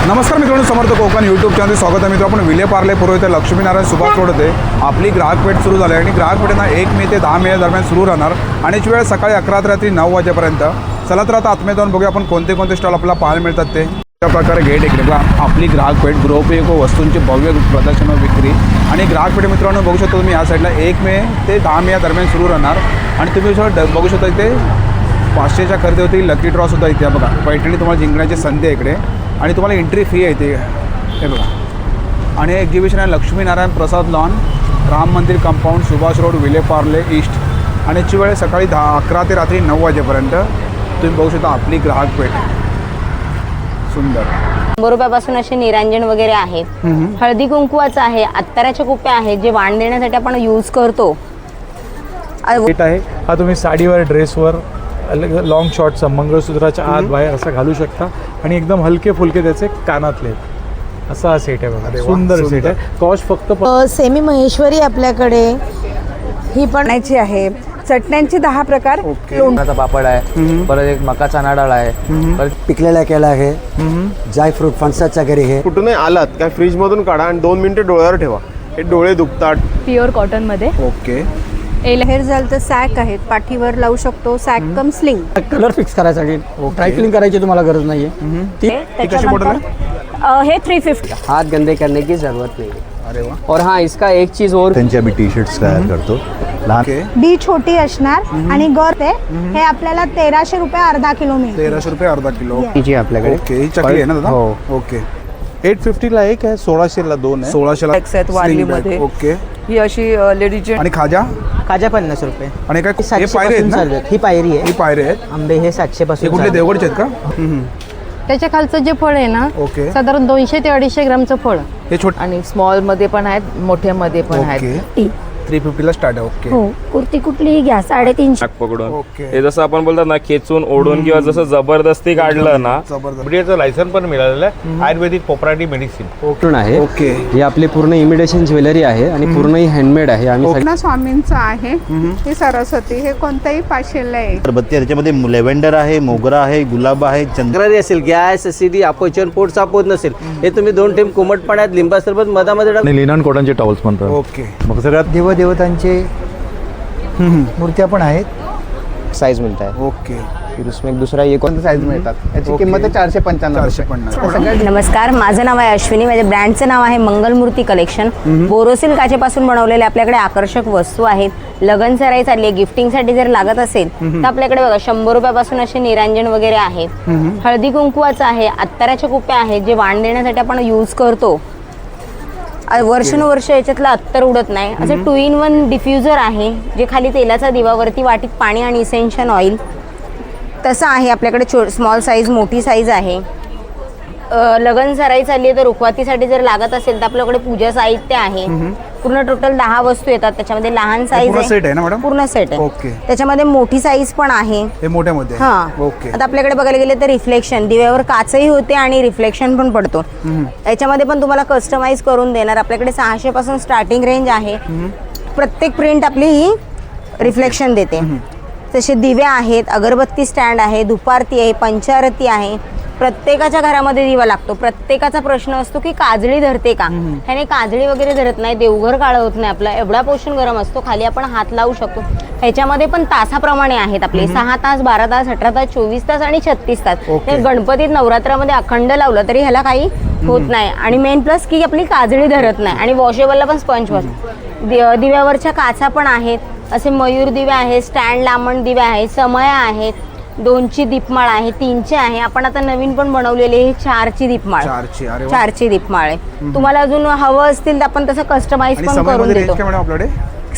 नमस्कार मित्रांनो, समर्थ कोकण यूट्यूब चॅनलमध्ये स्वागत आहे. मित्र आपण विले पार्ले पुरवठा येथे लक्ष्मीनारायण सुभाष रोड येथे आपली ग्राहक पेठ सुरू झाली आहे आणि ग्राहक पेठेना 1 मे ते 10 मे दरम्यान सुरू राहणार आणि याची वेळ सकाळी 11 ते रात्री 9 वाजेपर्यंत. चला तर आता आतमध्ये जाऊन बघूया आपण कोणते कोणते स्टॉल आपल्याला पाहायला मिळतात ते. त्या प्रकारे गेट इकडे बघा, आपली ग्राहक पेठ गृहोपयोगी वस्तूंची भव्य प्रदर्शन व विक्री आणि ग्राहक पेठ मित्रांनो बघू शकता तुम्ही या साईडला 1 मे ते 10 मे या दरम्यान सुरू राहणार आणि तुम्ही बघू शकता इथे 500च्या खरेदीवरती लकी ड्रॉ सुद्धा इथे बघा. पैठणी तुम्हाला जिंकण्याची संधी आहे इकडे आणि तुम्हाला एंट्री फी आहे इथे हे बघा. आणि एक्झिबिशन आहे लक्ष्मीनारायण प्रसाद लॉन, राम मंदिर compound, Subhash road, Vile Parle east आणि याची वेळ सकाळी 11 ते रात्री 9 वाजेपर्यंत. तुम्ही बघू शकता आपली ग्राहक पेठ सुंदर. 100 रुपयापासून असे निरांजन वगैरे आहेत. हळदी कुंकवाचं आहे, अत्तराच्या कुप्या आहेत जे वाण देण्यासाठी आपण यूज करतो. सेट आहे हा तुम्ही साडीवर ड्रेसवर लॉंग शॉर्टचा मंगळसूत्राच्या आत बाहेर असं घालू शकता आणि एकदम हलके फुलके त्याचे कानातले असा हा सेट आहे बघा. सुंदर सेट आहे. कॉस्ट फक्त सेमी महेश्वरी आपल्याकडे ही पण आहे. चटण्यांचे 10 प्रकार. लोणचा पापड आहे, परत एक मका चणा डाळ आहे, परत पिकलेला केला आहे, जाय फ्रूट फणसाच्या घरी आहे. कुठूनही आलात काय फ्रीज मधून काढा आणि 2 मिनिटे डोळ्यावर ठेवा. हे डोळे दुखतात. प्युअर कॉटन मध्ये. ओके. हेअर झालं सॅक आहेत, पाठीवर लावू शकतो. सॅक कम स्लिंग. कलर फिक्स करायसाठी ड्राय क्लीन करायची तुम्हाला गरज नाहीये. ती कशी मॉडेल आहे? हे 350. हाथ गंदे करने की जरूरत नहीं है. अरे वा. और हाँ, इसका एक चीज और, त्यांची आम्ही टी शर्ट्स तयार करतो. ओके. बी छोटी असणार आणि गर ते हे आपल्याला 1300 रुपये अर्धा किलो मिळेल. 1300 रुपये अर्धा किलो. कीजिए आपल्याकडे. ओके. ही चकली आहे ना दादा? हो. ओके. 850ला एक आहे, 1600ला 2 आहे. 1600ला आहेत वारलीमध्ये. ओके. ही अशी लेडीज आणि खाजा काजा 50 रुपये. आणि काय हे पायरे आहेत ना? ही पायरी ही आहे. पायरे आहेत. आंबे हे 700 हे पासून. कुठले देवगडचे आहेत का? त्याच्या खालचं जे फळ आहे ना, ओके. साधारण 200 ते 250 ग्रामचं फळ. हे छोटे. आणि स्मॉल मध्ये पण आहेत, मोठ्या मध्ये पण आहेत. ओके. 350ला स्टार्ट आहे. ओके. कुर्ती कुठलीही घ्या 350. पकडून ओके. हे जसं आपण बोलतात ना, खेचून ओढून किंवा जसं जबरदस्ती काढलं ना, जबरदस्त. लायसन पण मिळालेलं आहे. आयुर्वेदिक प्रॉपर्टी मेडिसिन आहे. ओके. ही आपली पूर्ण इमिटेशन ज्वेलरी आहे आणि पूर्ण ही हँडमेड आहे. आम्ही कृष्ण स्वामींचं आहे. हे सरस्वती, हे कोणत्याही पाशेला आहे. अगरबत्ती त्याच्यामध्ये लेव्हेंडर आहे, मोगरा आहे, गुलाब आहे, चंद्र असेल, गॅस, एसिडी, अपचन, पोट सापवत नसेल, हे तुम्ही 2 टाइम कोमट पाण्यात लिंबा सरबत मधामध्ये टाकून आणि लिनन कॉटनचे टॉवल्स म्हणतात. ओके. मग सगळ्यात देवदेवतांचे मूर्त्या पण आहेत. साइज मिळता है. ओके. फिर उसमें एक दूसरा ये कौन साइज मिळतात. याची किंमत आहे 455. 450. नमस्कार, माझं नाव आहे अश्विनी. माझ्या ब्रँडचं नाव आहे मंगलमूर्ती कलेक्शन. बोरोसिल काचेपासून बनवलेले आपल्याकडे आकर्षक वस्तू आहेत. लग्न सराई चालली आहे, गिफ्टिंगसाठी जर लागत असेल तर आपल्याकडे बघा 100 रुपयापासून असे निरांजन वगैरे आहेत. हळदी कुंकवाचं आहे, अत्तराच्या कुप्या आहेत जे वाण देण्यासाठी आपण यूज करतो. वर्षानुवर्ष याच्यातलं अत्तर उडत नाही. असं 2 in 1 डिफ्युजर आहे जे खाली तेलाचा दिवावरती वाटीत पाणी आणि इसेन्शियल ऑइल तसं आहे. आपल्याकडे स्मॉल साईज, मोठी साईज आहे. लग्न सराई चालली आहे तर रुखवातीसाठी जर लागत असेल तर आपल्याकडे पूजा साहित्य आहे. पूर्ण टोटल 10 वस्तू येतात. त्याच्यामध्ये लहान साईज पूर्ण सेट आहे ना मॅडम? पूर्ण सेट आहे. ओके. त्याच्यामध्ये मोठी साईज पण आहे. हे मोठ्यामध्ये. हा. ओके. आता आपल्याकडे बघायला गेले तर रिफ्लेक्शन दिव्यावर काचही होते आणि रिफ्लेक्शन पण पडतो. याच्यामध्ये पण तुम्हाला कस्टमाइज करून देणार. आपल्याकडे 600 पासून स्टार्टिंग रेंज आहे. प्रत्येक प्रिंट आपली ही रिफ्लेक्शन देते. तसे दिवे आहेत, अगरबत्ती स्टँड आहे, धुपारती आहे, पंचारती आहे. प्रत्येकाच्या घरामध्ये दिवा लागतो. प्रत्येकाचा प्रश्न असतो की काजळी धरते का. ह्याने काजळी वगैरे धरत नाही, देवघर काळं होत नाही आपला. एवढा पोषण गरम असतो, खाली आपण हात लावू शकतो. ह्याच्यामध्ये पण तासाप्रमाणे आहेत आपले 6 तास, 12 तास, 18 तास, 24 तास आणि 36 तास. हे गणपतीत नवरात्रामध्ये अखंड लावलं तरी ह्याला काही होत नाही. आणि मेन प्लस की आपली काजळी धरत नाही. आणि वॉशेबलला पण स्पंज वॉश. दिव्यावरच्या काचा पण आहेत. असे मयूर दिवे आहेत, स्टँड लांबण दिवे आहेत, समया आहेत, 2ची दीपमाळ आहे, 3ची आहे. आपण आता नवीन पण बनवलेले हे 4ची दीपमाळ. 4ची दीपमाळ आहे. तुम्हाला अजून हवं असतील तर आपण तसं कस्टमाइज पण करून देतो. आपल्याकडे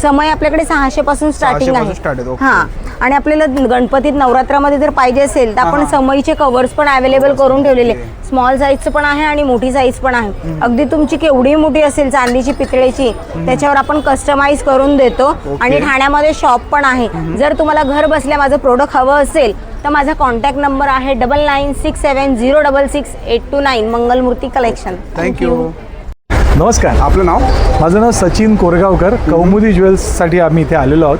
समय आपल्याकडे 600 पासून स्टार्टिंग आहे. ओके. हा. आणि आपल्याला गणपतीत नवरात्रामध्ये जर पाहिजे असेल तर आपण समईचे कव्हर्स पण अवेलेबल करून ठेवलेले. स्मॉल साईजचं पण आहे आणि मोठी साईज पण आहे. अगदी तुमची केवढी मोठी असेल, चांदीची, पितळेची, त्याच्यावर आपण कस्टमाइज करून देतो. आणि ठाण्यामध्ये शॉप पण आहे. जर तुम्हाला घर बसल्या माझं प्रोडक्ट हवं असेल तर माझा कॉन्टॅक्ट नंबर आहे 9967066829. मंगलमूर्ती कलेक्शन. थँक्यू. नमस्कार, आपलं नाव? माझं नाव सचिन कोरगावकर. कौमुदी ज्वेल्ससाठी आम्ही इथे आलेलो आहोत.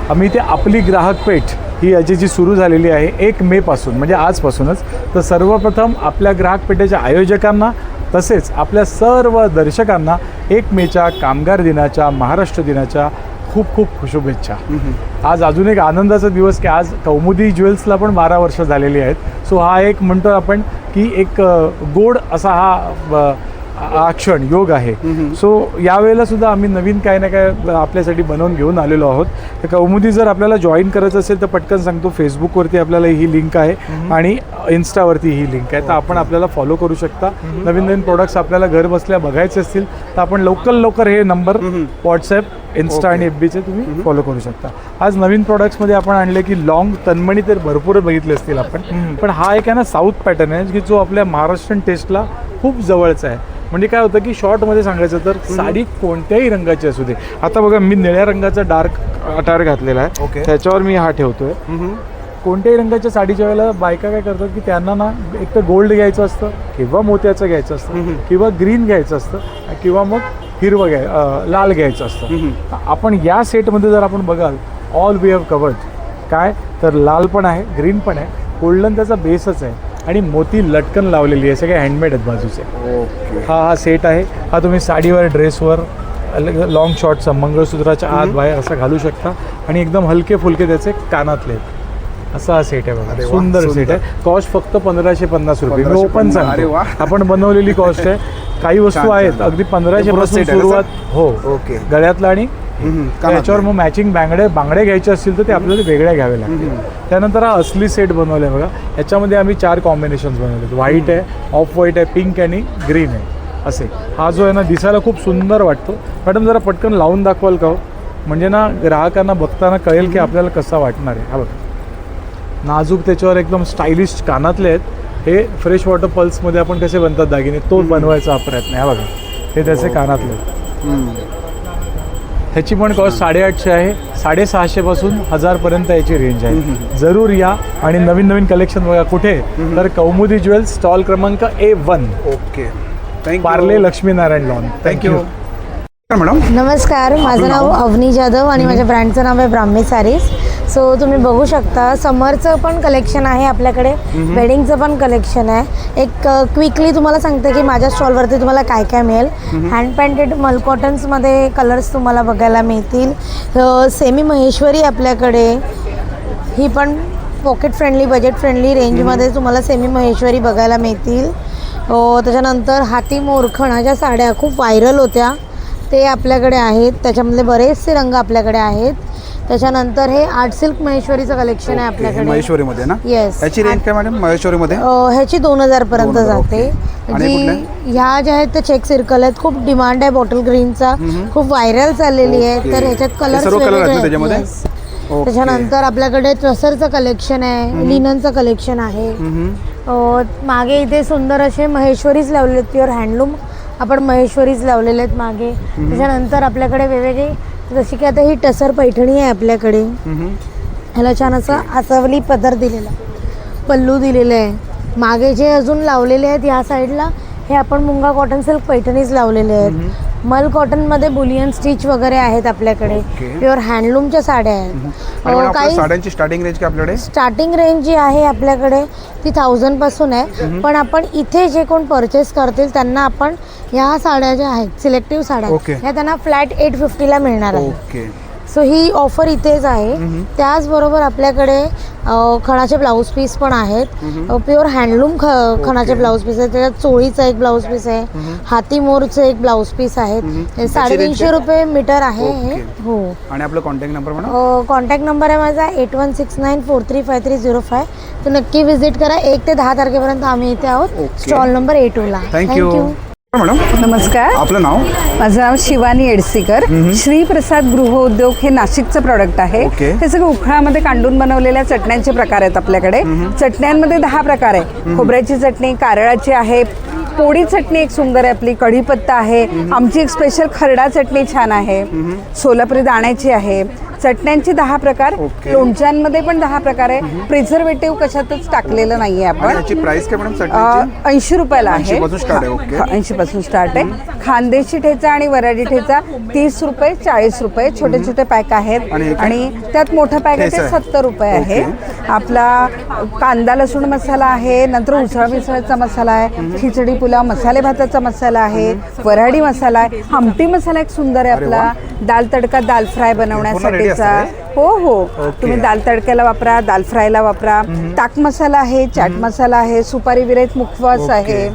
आम्ही इथे आपली ग्राहक पेठ ही याची जी सुरू झालेली आहे 1 मेपासून, म्हणजे आजपासूनच. तर सर्वप्रथम आपल्या ग्राहक पेठेच्या आयोजकांना तसेच आपल्या सर्व दर्शकांना 1 मेच्या कामगार दिनाच्या, महाराष्ट्र दिनाच्या खूप खूप शुभेच्छा. आज अजून एक आनंदाचा दिवस की आज कौमुदी ज्वेल्सला पण 12 वर्ष झालेली आहेत. सो हा एक म्हणतो आपण की एक गोड असा हा क्षण योग आहे. सो यावेळेला सुद्धा आम्ही नवीन काय ना काय आपल्यासाठी बनवून घेऊन आलेलो आहोत. तर कौमुदी जर आपल्याला जॉईन करायचं असेल तर पटकन सांगतो, फेसबुकवरती आपल्याला ही लिंक आहे आणि इन्स्टावरती ही लिंक आहे. तर आपण आपल्याला फॉलो करू शकता. नवीन नवीन प्रोडक्ट्स आपल्याला घर बसल्या बघायचे असतील तर आपण लवकर हे नंबर व्हॉट्सॲप, इन्स्टा आणि FBचे तुम्ही फॉलो करू शकता. आज नवीन प्रोडक्ट्समध्ये आपण आणले की लॉंग तन्मणी तर भरपूर बघितले असतील आपण, पण हा एक आहे ना साऊथ पॅटर्न आहे की जो आपल्या महाराष्ट्रीयन टेस्टला खूप जवळचा आहे. म्हणजे काय होतं की शॉर्टमध्ये सांगायचं तर साडी कोणत्याही रंगाची असू दे. आता बघा मी निळ्या रंगाचा डार्क अटायर घातलेला आहे, त्याच्यावर मी हा ठेवतोय. कोणत्याही रंगाच्या साडीच्या वेळेला बायका काय करतात की त्यांना ना एक तर गोल्ड घ्यायचं असतं किंवा मोत्याचं घ्यायचं असतं किंवा ग्रीन घ्यायचं असतं किंवा मग हिरवं लाल घ्यायचं असतं. आपण या सेटमध्ये जर आपण बघाल ऑल वी हॅव कवर्ड. काय तर लाल पण आहे, ग्रीन पण आहे, गोल्डन त्याचा बेसच आहे आणि मोती लटकन लावलेली आहे, सगळे हँडमेड आहेत बाजूचे. हा सेट आहे. हा तुम्ही साडीवर, ड्रेसवर, लॉंग शॉर्टचा, मंगळसूत्राच्या आत बाहेर असं घालू शकता आणि एकदम हलके फुलके त्याचे कानातले असा हा सेट आहे बघा. सुंदर सेट आहे. कॉस्ट फक्त 1550 रुपये. मी ओपन सांगतो, आपण बनवलेली कॉस्ट आहे. काही वस्तू आहेत अगदी 1500 पासून सुरुवात. हो, गळ्यातला आणि त्याच्यावर मग मॅचिंग बांगडे घ्यायचे असतील तर ते आपल्याला वेगळ्या घ्यावे लागतील. त्यानंतर हा असली सेट बनवला आहे बघा. याच्यामध्ये आम्ही 4 कॉम्बिनेशन्स बनवले. व्हाईट आहे, ऑफ व्हाईट आहे, पिंक आणि ग्रीन आहे असे. हा जो आहे ना दिसायला खूप सुंदर वाटतो. मॅडम जरा पटकन लावून दाखवाल का हो? म्हणजे ना ग्राहकांना बघताना कळेल की आपल्याला कसा वाटणार आहे. हा बघा, नाजूक त्याच्यावर एकदम स्टायलिश कानातले आहेत. हे फ्रेश वॉटर पल्समध्ये आपण कसे बनतात दागिने तो बनवायचा हा प्रयत्न आहे. हा बघा, हे त्याचे कानातले आहेत. ह्याची पण कॉस्ट 850 आहे. 650 पासून 1000पर्यंत याची रेंज आहे. जरूर या आणि नवीन नवीन कलेक्शन बघा. कुठे तर कौमुदी ज्वेल्स, स्टॉल क्रमांक A1. Parle, Laxminarayan lawn. Thank you madam. नमस्कार, माझं नाव अवनी जाधव आणि माझ्या ब्रँडचं नाव आहे ब्राह्मी सारीज. सो तुम्ही बघू शकता समरचं पण कलेक्शन आहे आपल्याकडे, वेडिंगचं पण कलेक्शन आहे. एक क्विकली तुम्हाला सांगते की माझ्या स्टॉलवरती तुम्हाला काय काय मिळेल. हँड पेंटेड मल कॉटन्समध्ये कलर्स तुम्हाला बघायला मिळतील. सेमी महेश्वरी आपल्याकडे, ही पण पॉकेट फ्रेंडली, बजेट फ्रेंडली रेंजमध्ये तुम्हाला सेमी महेश्वरी बघायला मिळतील. त्याच्यानंतर हाती मोरखणाच्या साड्या खूप व्हायरल होत्या, ते आपल्याकडे आहेत. त्याच्यामधले बरेचसे रंग आपल्याकडे आहेत. त्याच्यानंतर हे आर्ट सिल्क महेश्वरीचं कलेक्शन आहे आपल्याकडे. महेश्वरीमध्ये ना? येस. याची रेंज काय मॅडम महेश्वरीमध्ये? ह्याची 2000 पर्यंत जाते. जी ह्या ज्या आहेत त्या चेक सर्कल आहेत, खूप डिमांड आहे बॉटल ग्रीनचा, खूप व्हायरल चाललेली आहे. तर ह्याच्यात कलर्स वेगवेगळे. त्याच्यानंतर आपल्याकडे ट्रसरचं कलेक्शन आहे, लिननचं कलेक्शन आहे. मागे इथे सुंदर असे महेश्वरीज लावलेले आहेत, प्युअर हँडलूम आपण महेश्वरीज लावलेले आहेत मागे. त्याच्यानंतर आपल्याकडे वेगवेगळे, जशी की आता ही टसर पैठणी आहे आपल्याकडे. ह्याला छान असं आसावली पदर दिलेला, पल्लू दिलेलं आहे. मागे जे अजून लावलेले आहेत या साईडला हे आपण मुंगा कॉटन सिल्क पैठणीज लावलेले आहेत. मल कॉटनमध्ये बुलियन स्टिच वगैरे आहेत आपल्याकडे. प्युअर हँडलूमच्या साड्या आहेत. काही साड्यांची स्टार्टिंग रेंज काय आपल्याकडे? स्टार्टिंग रेंज जी आहे आपल्याकडे ती 1000 पासून आहे. पण आपण इथे जे कोण परचेस करतील त्यांना आपण ह्या साड्या ज्या आहेत सिलेक्टिव्ह साड्या ह्या त्यांना फ्लॅट 850ला मिळणार आहे. सो ही ऑफर इथेच आहे. त्याचबरोबर आपल्याकडे खणाचे ब्लाऊज पीस पण आहेत. प्युअर हँडलूम खणाचे ब्लाऊज पीस आहेत. त्याच्यात चोळीचा एक ब्लाऊज पीस आहे, हाती मोरचे एक ब्लाऊज पीस आहेत. 350 रुपये मीटर आहे हे. हो. आणि आपला कॉन्टॅक्ट नंबर म्हणा? कॉन्टॅक्ट नंबर आहे माझा 8169435305. तर नक्की व्हिजिट करा. 1 ते 10 तारखेपर्यंत आम्ही इथे आहोत, स्टॉल नंबर A2 ला. Thank you madam. नमस्कार, आपलं नाव? माझं नाव शिवानी एडसीकर. श्री प्रसाद गृहोद्योग हे नाशिकचं प्रॉडक्ट आहे. हे सगळं उखळामध्ये कांडून बनवलेल्या चटण्यांचे प्रकार आहेत आपल्याकडे. चटण्यांमध्ये 10 प्रकार आहे. खोबऱ्याची चटणी, कारळाची आहे, पोळी चटणी एक सुंदर आहे आपली, कढीपत्ता आहे, आमची एक स्पेशल खरडा चटणी छान आहे, सोलापुरी दाण्याची आहे, चटण्यांचे 10 प्रकार, ओके. लोणच्यांमध्ये पण 10 प्रकार आहे. प्रिझर्वेटिव्ह कशातच टाकलेलं नाहीये आणि आपण. याची प्राइस काय मॅडम चटणीची? 80 रुपयाला आहे. 80 पासून स्टार्ट आहे. ओके. 80 पासून स्टार्ट आहे. खानदेशी ठेचा आणि वराडी ठेचा 30 रुपये, 40 रुपये छोटे छोटे पॅक आहेत. आणि हे काय? आणि त्यात मोठा पॅक आहे ठेचा ते आहे. 70 रुपये आहे. आपला कांदा लसूण मसाला आहे, नंतर उसळ मिसळचा मसाला आहे, खिचडी पुलाव मसाले भाताचा मसाला आहे, वराडी मसाला आहे, आमटी मसाला एक सुंदर आहे आपला, दाल तडका दाल फ्राय बनवण्यासाठीचा. हो हो, तुम्ही दाल तडक्याला वापरा, दाल फ्रायला वापरा. ताक मसाला आहे, चाट मसाला आहे, सुपारी विरहित मुखवास आहे.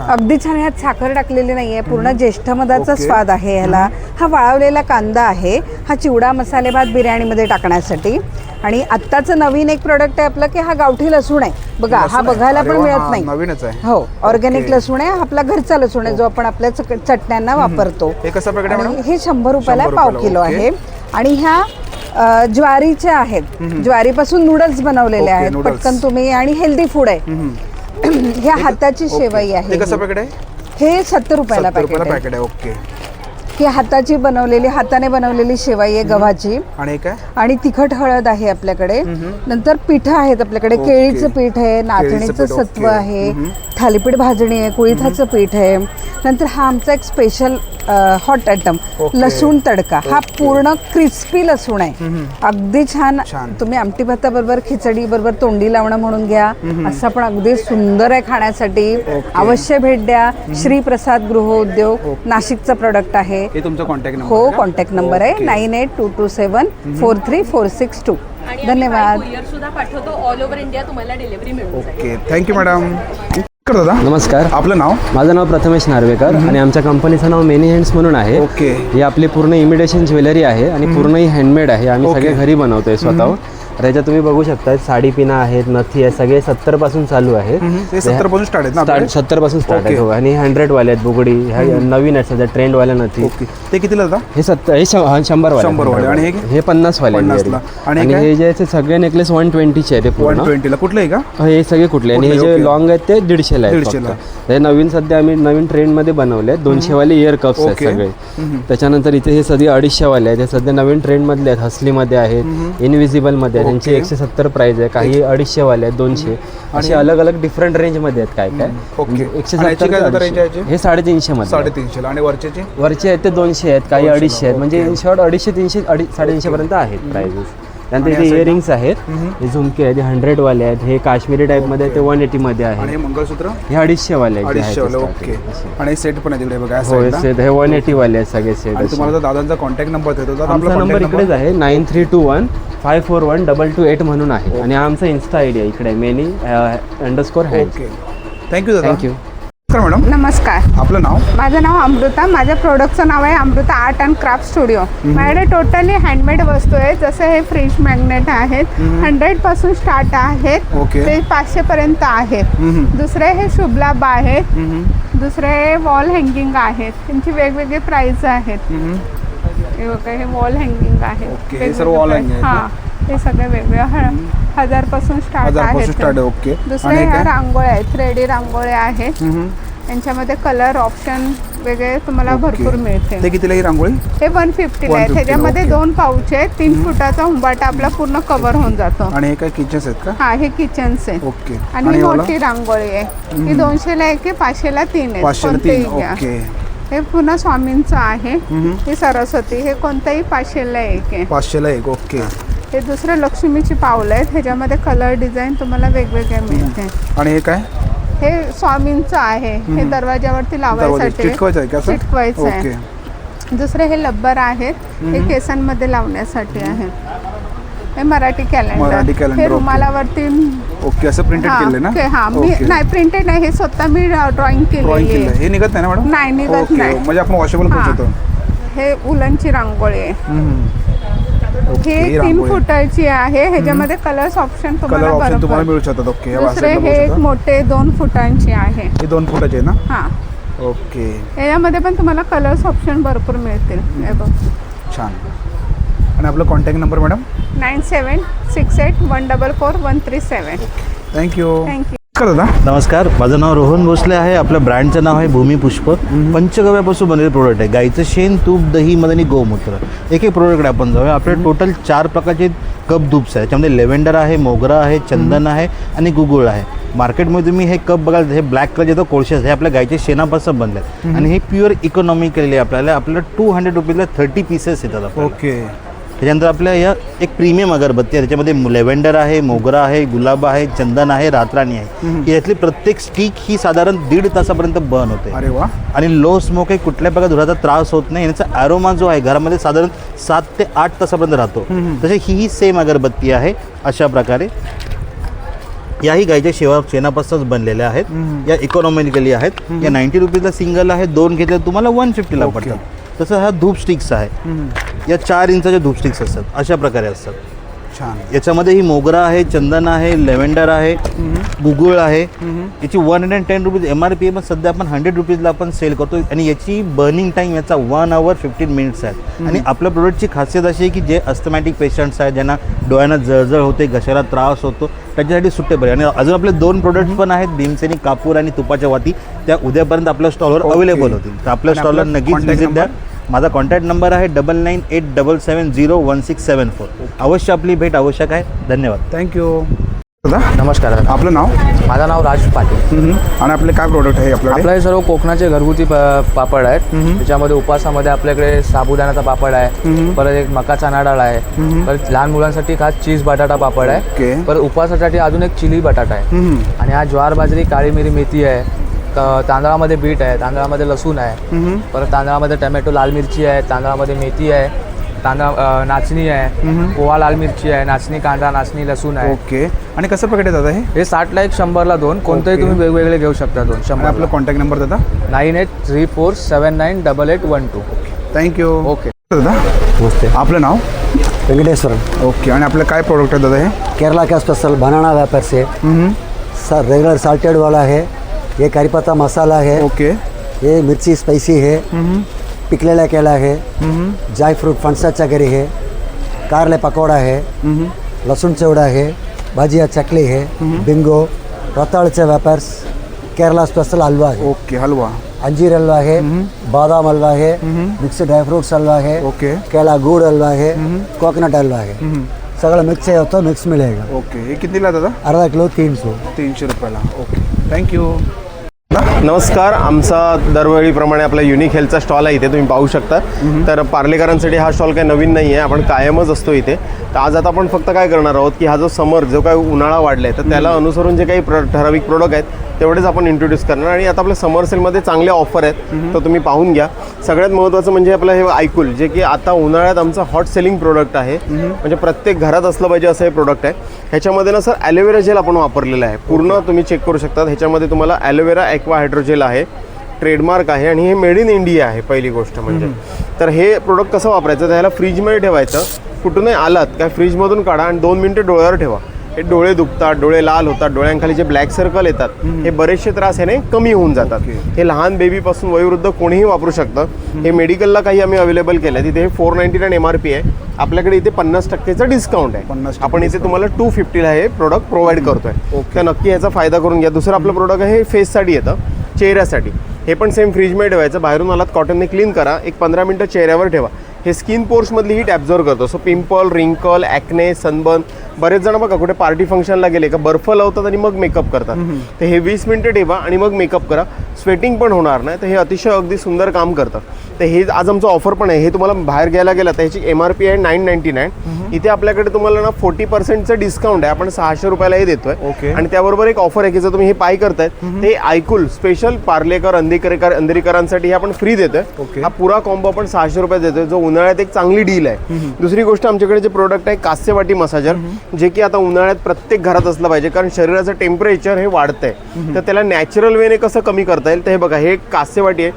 अगदी छान. ह्यात साखर टाकलेली नाहीये, पूर्ण ज्येष्ठ मधाचा स्वाद आहे ह्याला. हा वाळवलेला कांदा आहे. हा चिवडा मसाले भात बिर्याणीमध्ये टाकण्यासाठी. आणि आत्ताचं नवीन एक प्रोडक्ट आहे आपलं की हा गावठी लसूण आहे बघा. हा बघायला पण मिळत नाही. नवीनच आहे. हो, ऑर्गॅनिक लसूण आहे. आपला घरचा लसूण आहे जो आपण आपल्या चटण्यांना वापरतो. हे कसं पॅकेट आहे आणि मॅडम? हे 100 रुपयाला 100 पाव किलो ओके. आहे. आणि ह्या ज्वारीच्या आहेत. ज्वारीपासून नूडल्स बनवलेले ओके, आहेत. नूडल्स. पटकन तुम्ही, आणि हेल्दी फूड आहे. ह्या हाताची शेवई आहे. हे कसं पॅकेट आहे? हे 70 रुपयाला 70 रुपयाला पॅकेट आहे. पॅकेट आहे. ओके. ही हाताने बनवलेली शेवई आहे गव्हाची. आणि काय? आणि तिखट हळद आहे आपल्याकडे. नंतर पिठं आहेत आपल्याकडे. ओके. केळीचं पीठ आहे, नाचणीचं पीठ, सत्व ओके. आहे, थालीपीठ भाजणी आहे, कुळीथाचं पीठ आहे. नंतर हा आमचा एक स्पेशल हॉट आयटम ओके. लसूण तडका. हा पूर्ण क्रिस्पी लसूण आहे. अगदी छान. छान. तुम्ही आमटी भाताबरोबर, खिचडी बरोबर तोंडी लावणं म्हणून घ्या. असं पण अगदी सुंदर आहे खाण्यासाठी. अवश्य भेट द्या. श्री प्रसाद गृहोद्योग, नाशिकचं प्रोडक्ट आहे. हे तुमचा कॉन्टॅक्ट नंबर? हो, कॉन्टॅक्ट नंबर आहे 9822743462. धन्यवाद. Okay, thank you madam. दादा नमस्कार, आपलं नाव? माझं नाव प्रथमेश नार्वेकर आणि आमच्या कंपनीचं नाव मेनी हँड्स म्हणून आहे. ओके. ही आपली पूर्ण इमिटेशन ज्वेलरी आहे आणि पूर्ण ही हँडमेड आहे. आम्ही ओके. सगळे घरी बनवतोय स्वतःहून. त्याच्यात तुम्ही बघू शकता साडी पिना आहेत, नथी आहे, सगळे 70 पासून चालू आहे. ते 70 पासून स्टार्ट आहेत ना आपले? 70 पासून स्टार्ट आहे. ओके. हो, आणि 100 वाले आहेत बुगडी. ह्या नवीन आहेत सध्या ट्रेंडवाल्या नथी. ओके. ते कितीला जातं? हे 100 वाले 100 वाले. आणि हे 50 वाले 50 ला. आणि आणि काय? हे जे आहेत ते सगळे नेकलेस 120 आहे ते पूर्ण. 120 ला. कुठलं आहे का? हे सगळे कुठले, आणि हे कुठले? जे ओके. लॉंग आहेत ते 150 ला आहेत 150 ला. फक्त. हे नवीन सध्या आम्ही नवीन ट्रेंडमध्ये बनवले आहेत. 200 वाले इयर कप्स आहेत ओके. सगळे. त्याच्यानंतर इथे हे सगळे 250 वाले आहेत. हे सध्या नवीन ट्रेंडमधले आहेत. हसलीमध्ये आहेत, इनविजिबलमध्ये आहेत. त्यांची 170 प्राइस आहे. काही 250 वाले आहेत, 200 असे अलग अलग डिफरंट रेंजमध्ये आहेत. काय काय ओके. आणि याची 170 काय जातं range याची? हे 350 मध्ये 350 ला. आणि वरच्याची? वरचे आहेत ते 200 आहेत, काही 200 250 आहेत. म्हणजे इन शॉर्ट 250, 300, 350 पर्यंत आहेत प्राइजेस. त्यानंतर आणि इथे या इयरिंग्स आहेत. हे झुमके आहेत, हे 100 वाले आहेत. हे काश्मीरी टाईपमध्ये ते 180 मध्ये आणि आहे. हे मंगळसूत्र? हे 250 वाले आहेत. 250 वाले. ओके. आणि सेट पण आहे तिकडे बघा या हो, साईडला. हे 180 वाले आहेत सगळे सेट. आणि तुम्हाला जर दादांचा कॉन्टॅक्ट नंबर देतो तर आमचा नंबर इकडेच आहे 9321541228 म्हणून आहे. आणि आमचा इन्स्टा आयडी आहे इकडे मेनी _हँड्स. ओके. थँक्यू दादा. थँक्यू. नमस्कार मॅडम. नमस्कार, आपलं नाव? माझं नाव अमृता. माझ्या प्रोडक्टचं नाव आहे Amruta art and craft studio. माझ्याकडे टोटली हँडमेड वस्तू आहे. जसं हे फ्रिज मॅग्नेट आहेत, 100 पासून स्टार्ट आहेत, ओके. ते 500 पर्यंत आहेत. दुसरे हे शुभलाभ आहेत. दुसरे वॉल हँगिंग आहेत. त्यांची वेगवेगळे प्राइस आहेत. हे बघा, हे वॉल हँगिंग आहे. ओके. हे सर्व wall hanging आहेत ना? हां, हे सगळे वेगवेगळे 1000 पासून स्टार्ट 1000 पासून आहेत. स्टार्ट आहे. ओके. दुसरे आणि ह्या काय? रांगोळ्या आहेत, 3D रांगोळ्या आहेत. यांच्यामध्ये कलर ऑप्शन वेगळे तुम्हाला ओके. भरपूर मिळते. ते कितीला ही रांगोळी? हे 150 ला आहे. 150 त्याच्यामध्ये ओके. 2 पाऊच आहेत. 3 फुटाचा उंबाटा आपला पूर्ण कव्हर होऊन जातो. आणि हे काय किचन्स आहेत का? हा, हे किचन्स आहे. ओके. आणि ही हे वाला? मोठी रांगोळी आहे. ही 200 ला एक आहे, 500 ला 3 आहे. 500 ला 3. ओके. हे पुन्हा स्वामींचं आहे. हे सरस्वती, हे कोणतंही 500 ला एक आहे. 500 ला एक. ओके. हे दुसरं लक्ष्मीची पावलं आहेत. ह्याच्यामध्ये कलर डिझाईन तुम्हाला वेगवेगळे मिळते. आणि हे काय? हे स्वामींचं आहे. हे दरवाजावरती लावायसाठी चिटकवायचं आहे का असं? चिटकवायचं आहे. ओके. दुसरे हे लब्बर आहेत. हे केसांमध्ये लावण्यासाठी आहे. हे मराठी कॅलेंडर. calendar, हे ओके. रुमालावरती ओके. असं प्रिंटेड केलेलं ना? हा, मी ओके. नाही प्रिंटेड नाही, हे स्वतः मी ड्रॉइंग ड्रॉइंग केलेली केलं. आहे. हे निघत नाही ना मॅडम? नाही, निघत ओके. नाही. म्हणजे आपण वॉशेबल करू हा. शकतो. हे उलनची रांगोळी आहे. ओके. हे ही 3 रांगोळी. फुटाची आहे. ह्याच्यामध्ये कलर्स ऑप्शन कलर तुम्हाला ऑप्शन तुम्हाला बरोबर. मिळू शकतात. ओके. या दुसरे साईडला हे बघू एक शकता. मोठे 2 फुटांची आहे. हे 2 फुटाचे आहे ना? हा, ओके. याच्यामध्ये पण तुम्हाला कलर्स ऑप्शन भरपूर मिळतील. हे बघ, छान. आणि आपला contact number madam? 9768144137. Thank you. Thank you. नमस्कार दादा. नमस्कार, माझं नाव रोहन भोसले आहे. आपल्या ब्रँडचं नाव आहे भूमी पुष्प. पंचगव्यापासून बनलेलं प्रोडक्ट आहे. गाईचं शेण, तूप, दही, मध आणि गोमूत्र. एक प्रोडक्ट आपण जाऊया. आपले टोटल 4 प्रकारचे कप धूप्स आहे. त्याच्यामध्ये लेव्हेंडर आहे, मोगरा आहे, चंदन आहे आणि गुगुळ आहे. मार्केटमध्ये तुम्ही हे कप बघाल, हे ब्लॅक कलर येतो कोळशाचं, हे आपल्या गाईच्या शेणापासून बनले आहेत आणि हे प्युअर इकॉनॉमिकली आपल्याला 200 रुपीजला 30 पीसेस येतात आपल्याला. ओके. त्याच्यानंतर आपल्या या एक प्रीमियम अगरबत्ती आहे. त्याच्यामध्ये लेव्हेंडर आहे, मोगरा आहे, गुलाब आहे, चंदन आहे, रातराणी आहे. यातली प्रत्येक स्टिक ही साधारण 1.5 तासापर्यंत बर्न होते. अरे वा. आणि लो स्मोक आहे, कुठल्या प्रकार धुराचा त्रास होत नाही. याचा ॲरोमा जो आहे घरामध्ये साधारण 7 ते 8 तासापर्यंत राहतो. तसे ही सेम अगरबत्ती आहे. अशा प्रकारे याही गाईच्या शेणापासूनच बनलेल्या आहेत. या इकॉनॉमिकली आहेत. या 90 रुपीजला सिंगल आहे. 2 घेतले तुम्हाला 150ला पडतात. तसं हा धूप स्टिक्स आहे. या 4 इंचाच्या धूप स्टिक्स असतात. अशा प्रकारे असतात. छान. याच्यामध्ये ही मोगरा आहे, चंदन आहे, लेव्हेंडर आहे, गुगुळ आहे. याची 110 रुपीज MRP आहे, पण सध्या आपण 100 रुपीजला आपण सेल करतो. आणि याची बर्निंग टाईम याचा 1 hour 15 minutes आहे. आणि आपल्या प्रोडक्टची खासियत अशी आहे की जे अस्थमॅटिक पेशंट्स आहेत, ज्यांना डोळ्यांना जळजळ होते, घशाला त्रास होतो, त्याच्यासाठी सुटेबल आहे. आणि अजून आपले 2 प्रोडक्ट्स पण आहेत, भीमसेनी कापूर आणि तुपाच्या वाती. त्या उद्यापर्यंत आपल्या स्टॉलवर अवेलेबल होतील. तर आपल्या स्टॉलवर नक्कीच व्हिजिट द्या. माझा कॉन्टॅक्ट नंबर आहे 9987701674. अवश्य आपली भेट आवश्यक आहे. धन्यवाद. थँक्यू दादा. नमस्कार. आपलं नाव? माझं नाव राज पाटील. आणि आपले काय प्रोडक्ट आहे आपल्याकडे? आपले सर्व कोकणाचे घरगुती पापड आहेत. त्याच्यामध्ये उपासामध्ये आपल्याकडे साबुदाण्याचा पापड आहे, परत एक मका चणा डाळ आहे, परत लहान मुलांसाठी खास चीज बटाटा पापड आहे, परत उपासासाठी अजून एक चिली बटाटा आहे, आणि हा ज्वार बाजरी काळी मिरी मेथी आहे, तांदळामध्ये बीट आहे, तांदळामध्ये लसूण आहे, परत तांदळामध्ये टमॅटो लाल मिरची आहे, तांदळामध्ये मेथी आहे, नाचणी आहे, पोहा लाल मिरची आहे, नाचणी कांदा, नाचणी लसूण आहे. ओके. आणि कसं पॅकेट आहे दादा हे? 60ला 1, 100ला 2. कोणतेही तुम्ही वेगवेगळे घेऊ शकता. 200. आपला कॉन्टॅक्ट नंबर दादा? 9834798812. थँक्यू. ओके दादा. नमस्ते. आपलं नाव? वेंकटेश्वर. ओके. आणि आपलं काय प्रोडक्ट आहे दादा हे? केरला का स्पेशल बनाना वेपर से सर रेगुलर साल्टेड वाला है. ये करी पत्ता मसाला है. ओके. ये मिर्ची स्पाइसी है. पिकलेला केला है. जाय फ्रूट फणसाचा गरी है. कारले पकौड़ा है. लहसुन चिवड़ा है. भाजिया चकली है. बिंगो रताळचे वेपर्स. केरला स्पेशल हलवा है. ओके. हलवा. अंजीर हलवा है. बादाम हलवा है. मिक्स ड्राई फ्रूट्स हलवा है. ओके. केला गुड़ हलवा है. कोकोनट हलवा है. सगळं मिक्स आहे होतं. मिक्स मिळेगा. ओके. हे कितीला दादा? अर्धा किलो 300. 300 रुपयाला. ओके. थँक्यू. नमस्कार. आमचा दरवेळीप्रमाणे आपला युनिक हेल्थचा स्टॉल आहे इथे तुम्ही पाहू शकता. तर पार्लेकरांसाठी हा स्टॉल काही नवीन नाही आहे, आपण कायमच असतो इथे. तर आज आता आपण फक्त काय करणार आहोत की हा जो समर जो काही उन्हाळा वाढला आहे तर त्याला अनुसरून जे काही ठराविक प्रोडक्ट आहेत तेवढेच आपण इंट्रोड्यूस करणार. आणि आता आपल्या समर सेलमध्ये चांगले ऑफर आहेत, तर तुम्ही पाहून घ्या. सगळ्यात महत्त्वाचं म्हणजे आपलं हे आयकूल, जे की आता उन्हाळ्यात आमचं हॉट सेलिंग प्रोडक्ट आहे. म्हणजे प्रत्येक घरात असलं पाहिजे असं हे प्रोडक्ट आहे. ह्याच्यामध्ये ना सर ॲलोवेरा जेल आपण वापरलेलं आहे. पूर्ण तुम्ही चेक करू शकता. ह्याच्यामध्ये तुम्हाला ॲलोवेरा ॲक्वा हायड्रोजेल आहे, ट्रेडमार्क आहे, आणि हे मेड इन इंडिया आहे पहिली गोष्ट म्हणजे. तर हे प्रोडक्ट कसं वापरायचं, तर ह्याला फ्रीजमध्ये ठेवायचं. कुठूनही आलात काय फ्रीजमधून काढा आणि 2 मिनिटं डोळ्यावर ठेवा. हे डोळे दुखतात, डोळे लाल होतात, डोळ्यांखाली जे ब्लॅक सर्कल येतात हे बरेचसे त्रास ह्याने कमी होऊन जातात. हे लहान बेबीपासून वयोवृद्ध कोणीही वापरू शकतं. हे मेडिकलला काही आम्ही अवेलेबल केलं आहे. तिथे हे 499 MRP आहे. आपल्याकडे इथे 50% डिस्काउंट आहे. आपण इथे तुम्हाला 250ला हे प्रोडक्ट प्रोव्हाइड करतोय. तर नक्की ह्याचा फायदा करून घ्या. दुसरं आपलं प्रोडक्ट आहे हे फेससाठी येतं, चेहऱ्यासाठी. हे पण सेम फ्रीजमध्ये ठेवायचं. बाहेरून आलात कॉटनने क्लीन करा, एक 15 मिनिटं चेहऱ्यावर ठेवा. हे स्किन पोर्समधली हीट ॲब्झॉर्व करतो. सो पिंपल, रिंकल, ॲक्ने, सनबर्न. बरेच जण बघा कुठे पार्टी फंक्शनला गेले का बर्फ लावतात आणि मग मेकअप करतात. तर हे 20 मिनिटं ठेवा आणि मग मेकअप करा. स्वेटिंग पण होणार नाही. तर हे अतिशय अगदी सुंदर काम करतं. तर हे आज आमचं ऑफर पण आहे. हे तुम्हाला बाहेर घ्यायला गेला तर ह्याची MRP आहे 999. इथे आपल्याकडे तुम्हाला ना 40% डिस्काउंट आहे. आपण 600 रुपयाला हे देतोय. आणि त्याबरोबर एक ऑफर आहे की जर तुम्ही हे पाय करतायत ते आयकूल स्पेशल पार्लेकर अंधेरीकरांसाठी हे आपण फ्री देतोय. हा पुरा कॉम्बो आपण 600 रुपये देतोय, जो उन्हाळ्यात एक चांगली डील आहे. दुसरी गोष्ट आमच्याकडे जे प्रोडक्ट आहे कास्यवाटी मसाजर, जे की आता उन्हाळ्यात प्रत्येक घरात असलं पाहिजे, कारण शरीराचं टेम्परेचर हे वाढतंय. तर त्याला नॅचरल वेने कसं कमी करता येईल, तर हे बघा हे कास्यवाटी आहे.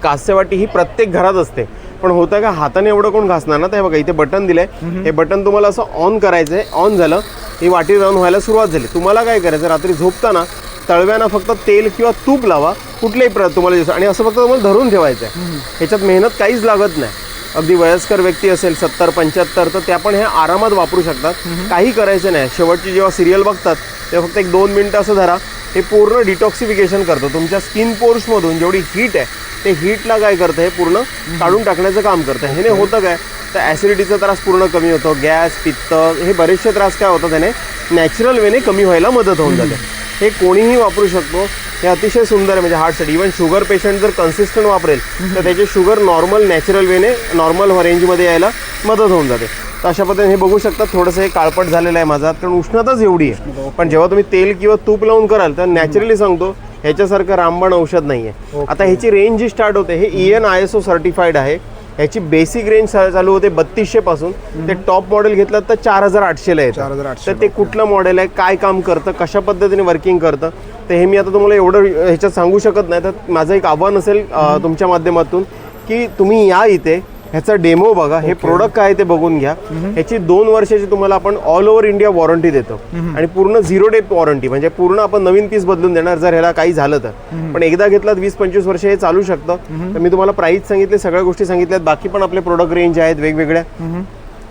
कास्यवाटी ही प्रत्येक घरात असते, पण होतं का हाताने एवढं कोण घासणार ना. तर हे बघा इथे बटन दिलंय. हे बटन तुम्हाला असं ऑन करायचं आहे. ऑन झालं ही वाटी रन व्हायला सुरुवात झाली. तुम्हाला काय करायचं, रात्री झोपताना तळव्यानं फक्त तेल किंवा तूप लावा कुठल्याही तुम्हाला, आणि असं फक्त तुम्हाला धरून ठेवायचं आहे. ह्याच्यात मेहनत काहीच लागत नाही. अगदी वयस्कर व्यक्ती असेल 70-75 तर त्या पण हे आरामात वापरू शकतात. काही करायचं नाही. शेवटची जेव्हा सिरियल बघतात तेव्हा फक्त 1-2 मिनटं असं धरा. हे पूर्ण डिटॉक्सिफिकेशन करतं. तुमच्या स्किन पोर्समधून जेवढी हीट आहे ते हीटला काय करतं, हे पूर्ण काढून टाकण्याचं काम करतं. ह्याने होतं काय, तर ॲसिडिटीचा त्रास पूर्ण कमी होतो. गॅस, पित्त हे बरेचसे त्रास काय होतात त्याने नॅचरल वेने कमी व्हायला मदत होऊन जाते. हे कोणीही वापरू शकतो. हे अतिशय सुंदर आहे म्हणजे हार्टसाठी. इवन शुगर पेशंट जर कन्सिस्टंट वापरेल तर त्याची शुगर नॉर्मल नॅचरल वेने नॉर्मल रेंजमध्ये यायला मदत होऊन जाते. तर अशा पद्धतीने हे बघू शकता. थोडंसं हे काळपट झालेलं आहे माझा, कारण उष्णताच एवढी आहे. पण जेव्हा तुम्ही तेल किंवा तूप लावून कराल तर नॅचरली सांगतो ह्याच्यासारखं रामबाण औषध नाही आहे. आता ह्याची रेंज जी स्टार्ट होते हे EN ISO सर्टिफाईड आहे. ह्याची बेसिक रेंज चालू होते 3200 पासून ते टॉप मॉडेल घेतलं तर 4800ला येतं. 4800. तर ते कुठलं मॉडेल आहे, काय काम करतं, कशा पद्धतीने वर्किंग करतं ते हे मी आता तुम्हाला एवढं ह्याच्यात सांगू शकत नाही. तर माझं एक आव्हान असेल तुमच्या माध्यमातून की तुम्ही या इथे, ह्याचा डेमो बघा, हे प्रोडक्ट काय ते बघून घ्या. ह्याची 2 वर्षाची तुम्हाला आपण ऑल ओव्हर इंडिया वॉरंटी देतो आणि पूर्ण 0 डेट वॉरंटी, म्हणजे पूर्ण आपण नवीन पीस बदलून देणार जर ह्याला काही झालं तर. पण एकदा घेतलात 20-25 वर्ष हे चालू शकतं. तर मी तुम्हाला प्राइस सांगितले, सगळ्या गोष्टी सांगितल्यात. बाकी पण आपले प्रोडक्ट रेंज आहेत वेगवेगळ्या.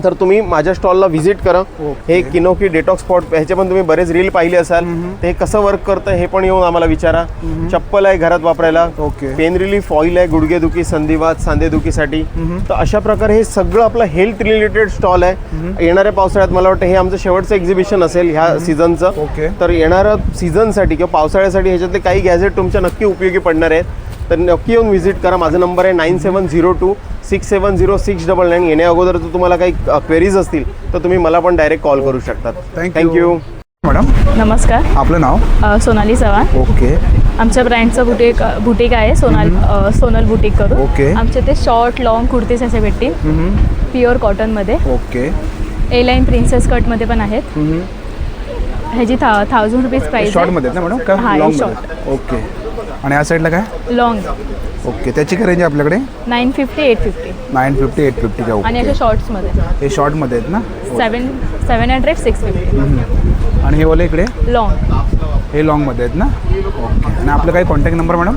तर तुम्ही माझ्या स्टॉलला व्हिजिट करा. हे किनोकी डेटॉक्स स्पॉट, ह्याचे पण तुम्ही बरेच रील पाहिले असाल. ते हे कसं वर्क करतं हे पण येऊन आम्हाला विचारा. चप्पल आहे घरात वापरायला, पेन रिलीफ ऑइल आहे गुडघेदुखी, संधिवात, सांधेदुखीसाठी. तर अशा प्रकारे हे सगळं आपलं हेल्थ रिलेटेड स्टॉल आहे. येणाऱ्या पावसाळ्यात मला वाटतं हे आमचं शेवटचं एक्झिबिशन असेल ह्या सीझनचं. तर येणाऱ्या सीझनसाठी किंवा पावसाळ्यासाठी ह्याच्यातले काही गॅजेट तुमच्या नक्की उपयोगी पडणार आहेत. तर नक्की येऊन व्हिजिट करा. माझा नंबर आहे 9702-670-699. येण्या अगोदर जर तुम्हाला काही क्वेरीज असतील तर तुम्ही मला पण डायरेक्ट कॉल करू शकतात. Thank you madam. नमस्कार. आपलं नाव? सोनाली चव्हाण. ओके. आमच्या ब्रँडचं बुटीक आहे सोनल बुटीक करून. ओके. आमचे ते शॉर्ट लॉंग कुर्तीज असे भेटतील प्युअर कॉटनमध्ये. ओके. ए लाईन प्रिन्सेस कटमध्ये पण आहेत. ह्याची 1000 रुपीज प्राईस. शॉर्टमध्ये ना मॅडम का लॉंग? ओके. आणि या साईडला काय? लॉंग. ओके. त्याची काय रेंज आहे आपल्याकडे? 950-850. 950-850 का? आणि अशा शॉर्ट्समध्ये. हे शॉर्टमध्ये आहेत ना? 700-650. आणि हे वाले इकडे लॉंग. हे लॉंगमध्ये आहेत ना? ओके. आणि आपलं काही कॉन्टॅक्ट नंबर मॅडम?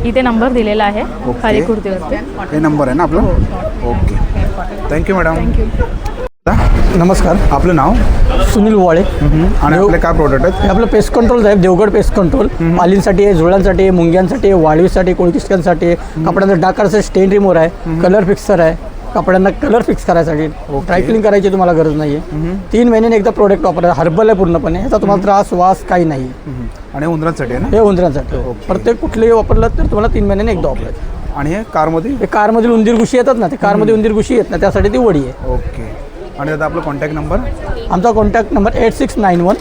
इथे नंबर दिलेला आहे खाली कुर्तीवरती. हे नंबर आहे ना आपलं? ओके. Thank you madam. थँक्यू. नमस्कार. आपलं नाव? सुनील वाळे. आणि आपले काय प्रोडक्ट आहेत? हे आपलं पेस्ट कंट्रोल आहे, देवगड पेस्ट कंट्रोल. पालींसाठी आहे, झुरळांसाठी आहे, मुंग्यांसाठी, वाळवीसाठी, कोळकिस्क्यांसाठी. कपड्यांचा डाग करायचं स्टेन रिमूव्हर आहे, कलर फिक्सर आहे, कपड्यांना कलर फिक्स करायसाठी. ड्रायक्लिंग करायची तुम्हाला गरज नाही आहे. 3 महिन्याने एकदा प्रोडक्ट वापरायचं. हर्बल आहे पूर्णपणे, ह्याचा तुम्हाला त्रास वास काही नाही. आणि उंदरांसाठी आहे ना? हे उंदरांसाठी. प्रत्येक कुठलेही वापरलं तर तुम्हाला 3 महिन्याने एकदा वापरायचं. आणि हे कारमध्ये? हे कारमधील उंदीर घुशी येतात ना, ते कारमध्ये उंदीर घुशी येत ना, त्यासाठी ती वडी आहे. ओके. आणि आता आपला कॉन्टॅक्ट नंबर? आमचा कॉन्टॅक्ट नंबर 8691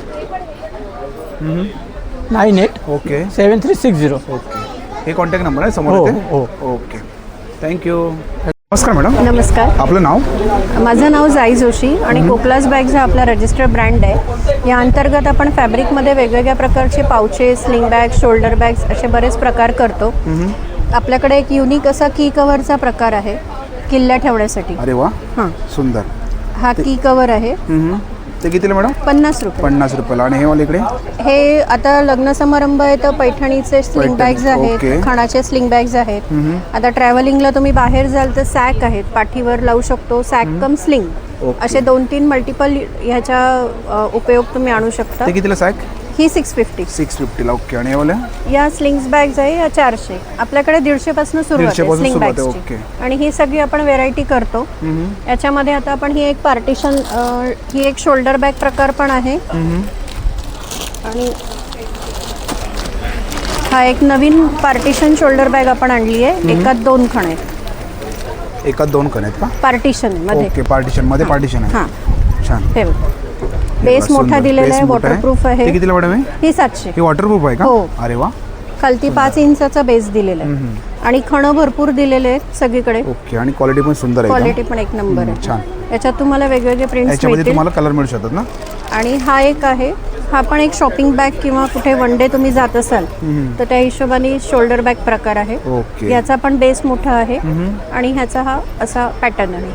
98 ओके 7360. ओके. हे कॉन्टॅक्ट नंबर आहे समोर? ओके. थँक्यू. नमस्कार मॅडम. नमस्कार. आपलं नाव? माझं नाव जाई जोशी आणि कोकलास बॅग्स हा आपला रजिस्टर्ड ब्रँड आहे. या अंतर्गत आपण फॅब्रिकमध्ये वेगवेगळ्या प्रकारचे pouches, sling bags, shoulder bags असे बरेच प्रकार करतो. आपल्याकडे एक युनिक असा की कव्हरचा प्रकार आहे किल्ल्या ठेवण्यासाठी. अरे वा. हां, सुंदर. हा की कव्हर आहे. ते कितीला मॅडम? 50 रुपये. 50 रुपयाला. आणि हे वाले इकडे? हे आता लग्न समारंभ आहे तर पैठणीचे स्लिंग बॅग्स आहेत, खणाचे स्लिंग बॅग्स आहेत. आता ट्रॅव्हलिंगला तुम्ही बाहेर जाल तर सॅक आहेत, पाठीवर लावू शकतो. सॅक कम स्लिंग असे 2-3 मल्टिपल ह्याचा उपयोग तुम्ही आणू शकता. ते कितीला सॅक? ही 650. 650ला. ओके. आणि हे वाले? या स्लिंग्स बॅग्स आहे या 400. आपल्याकडे 150 पासून सुरुवात आहे स्लिंग बॅग्सची. आणि ही सगळी आपण व्हेरायटी करतो. याच्यामध्ये आता आपण ही एक पार्टिशन, ही एक शोल्डर बॅग प्रकार पण आहे. आणि हा एक नवीन पार्टिशन शोल्डर बॅग आपण आणली आहे. एकात 2 खण आहेत. एकात 2 खण आहेत का? पार्टिशन मध्ये. ओके. पार्टिशन मध्ये पार्टिशन आहे. हां, छान. हे बेस मोठा दिलेला आहे, वॉटरप्रूफ आहे. ते कितीला मॅडम? ही 700. ही वॉटरप्रूफ आहे का? हो. अरे वा. खालती 5 इंचाचा बेस दिलेला आहे. आणि खणं भरपूर दिलेले आहेत सगळीकडे. ओके. आणि क्वालिटी पण सुंदर आहे. क्वालिटी पण एक नंबर आहे. छान. याच्यात तुम्हाला वेगवेगळे प्रिंट्स याच्यामध्ये मिळतील. तुम्हाला कलर मिळू शकतात ना? आणि हा एक आहे, हा पण एक शॉपिंग बॅग किंवा कुठे वन डे तुम्ही जात असाल तर त्या हिशोबाने शोल्डर बॅग प्रकार आहे. याचा पण बेस मोठा आहे आणि ह्याचा हा असा पॅटर्न आहे.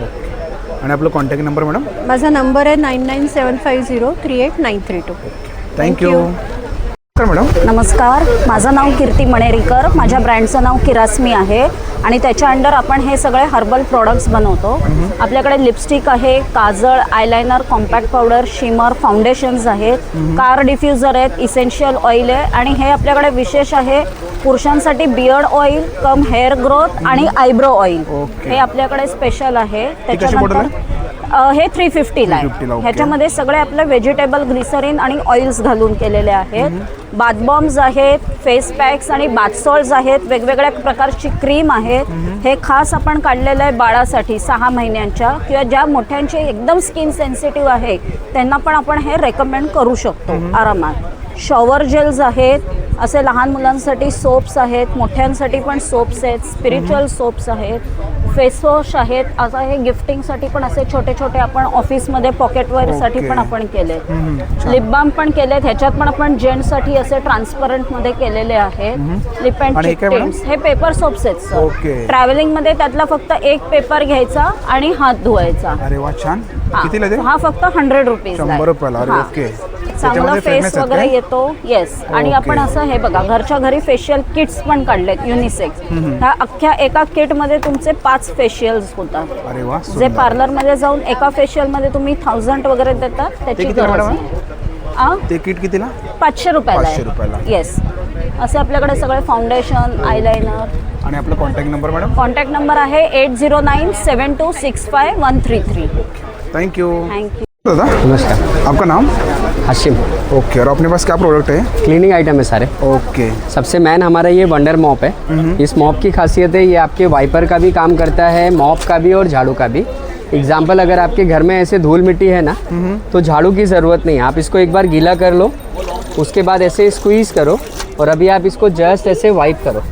आणि आपला कॉन्टॅक्ट नंबर मॅडम? माझा नंबर आहे 9975038932. थँक्यू. मॅडम नमस्कार, माझं नाव कीर्ती मणेरीकर. माझ्या ब्रँडचं नाव किरास्मी आहे आणि त्याच्या अंडर आपण हे सगळे हर्बल प्रोडक्ट्स बनवतो. आपल्याकडे लिपस्टिक आहे, काजळ, eyeliner, compact powder, shimmer, foundations आहेत, कार डिफ्युजर आहेत, इसेन्शियल ऑइल आहे आणि हे आपल्याकडे विशेष आहे पुरुषांसाठी बियर्ड ऑइल कम हेअर ग्रोथ आणि आयब्रो ऑइल हे आपल्याकडे स्पेशल आहे. त्याच्यानंतर हे 350 ला आहे. ह्याच्यामध्ये सगळे आपले व्हेजिटेबल ग्लिसरीन आणि ऑइल्स घालून केलेले आहेत. बाथ बॉम्ब्स आहेत, फेस पॅक्स आणि बाथ सॉल्ट्स आहेत, वेगवेगळ्या प्रकारची क्रीम आहेत. हे खास आपण काढलेलं आहे बाळासाठी 6 महिन्यांच्या किंवा ज्या मोठ्यांची एकदम स्किन सेन्सिटिव्ह आहे त्यांना पण आपण हे रेकमेंड करू शकतो आरामात. शॉवर जेल्स आहेत, असे लहान मुलांसाठी सोप्स आहेत, मोठ्यांसाठी पण सोप्स आहेत, स्पिरिच्युअल सोप्स आहेत, फेस वॉश आहेत. आता हे गिफ्टिंगसाठी पण असे छोटे छोटे आपण ऑफिसमध्ये पॉकेटवेअरसाठी पण आपण केले. लिप बाम पण केलेत. ह्याच्यात पण आपण जेंट्ससाठी असे ट्रान्सपरंटमध्ये केलेले आहेत. लिप अँड चीक टिप्स हे पेपर सोप्स आहेत. ट्रॅव्हलिंगमध्ये त्यातला फक्त एक पेपर घ्यायचा आणि हात धुवायचा. अरे वा, छान. कितीला ते? हा फक्त 100 रुपीज. 100 रुपयाला. अरे ओके. चांगला फेस वगैरे येतो. येस. आणि आपण असं हे बघा घरच्या घरी फेशियल किट्स पण काढलेत युनिसेक्स. ह्या अख्ख्या एका किटमध्ये तुमचे 5 फेशियल्स होतात. अरे वा. जे पार्लरमध्ये जाऊन एका फेशियलमध्ये तुम्ही 1000 वगैरे देतात त्याची गरज नाही. ते किट कितीला? 500 रुपयाला. 500 रुपयाला. येस. असे आपल्याकडे सगळे फाउंडेशन, आयलायनर. आणि आपला contact number madam? Contact number आहे 8097265133. Thank you. दादा नमस्कार, आपका नाम? हाशिम. ओके. और अपने पास क्या प्रोडक्ट है? क्लीनिंग आइटम है सारे. ओके. सबसे मेन हमारा ये वंडर मॉप है. इस मॉप की खासियत है ये आपके वाइपर का भी काम करता है, मॉप का भी और झाड़ू का भी. एग्जाम्पल अगर आपके घर में ऐसे धूल मिट्टी है ना तो झाड़ू की ज़रूरत नहीं. आप इसको एक बार गीला कर लो, उसके बाद ऐसे स्क्वीज़ करो और अभी आप इसको जस्ट ऐसे वाइप करो.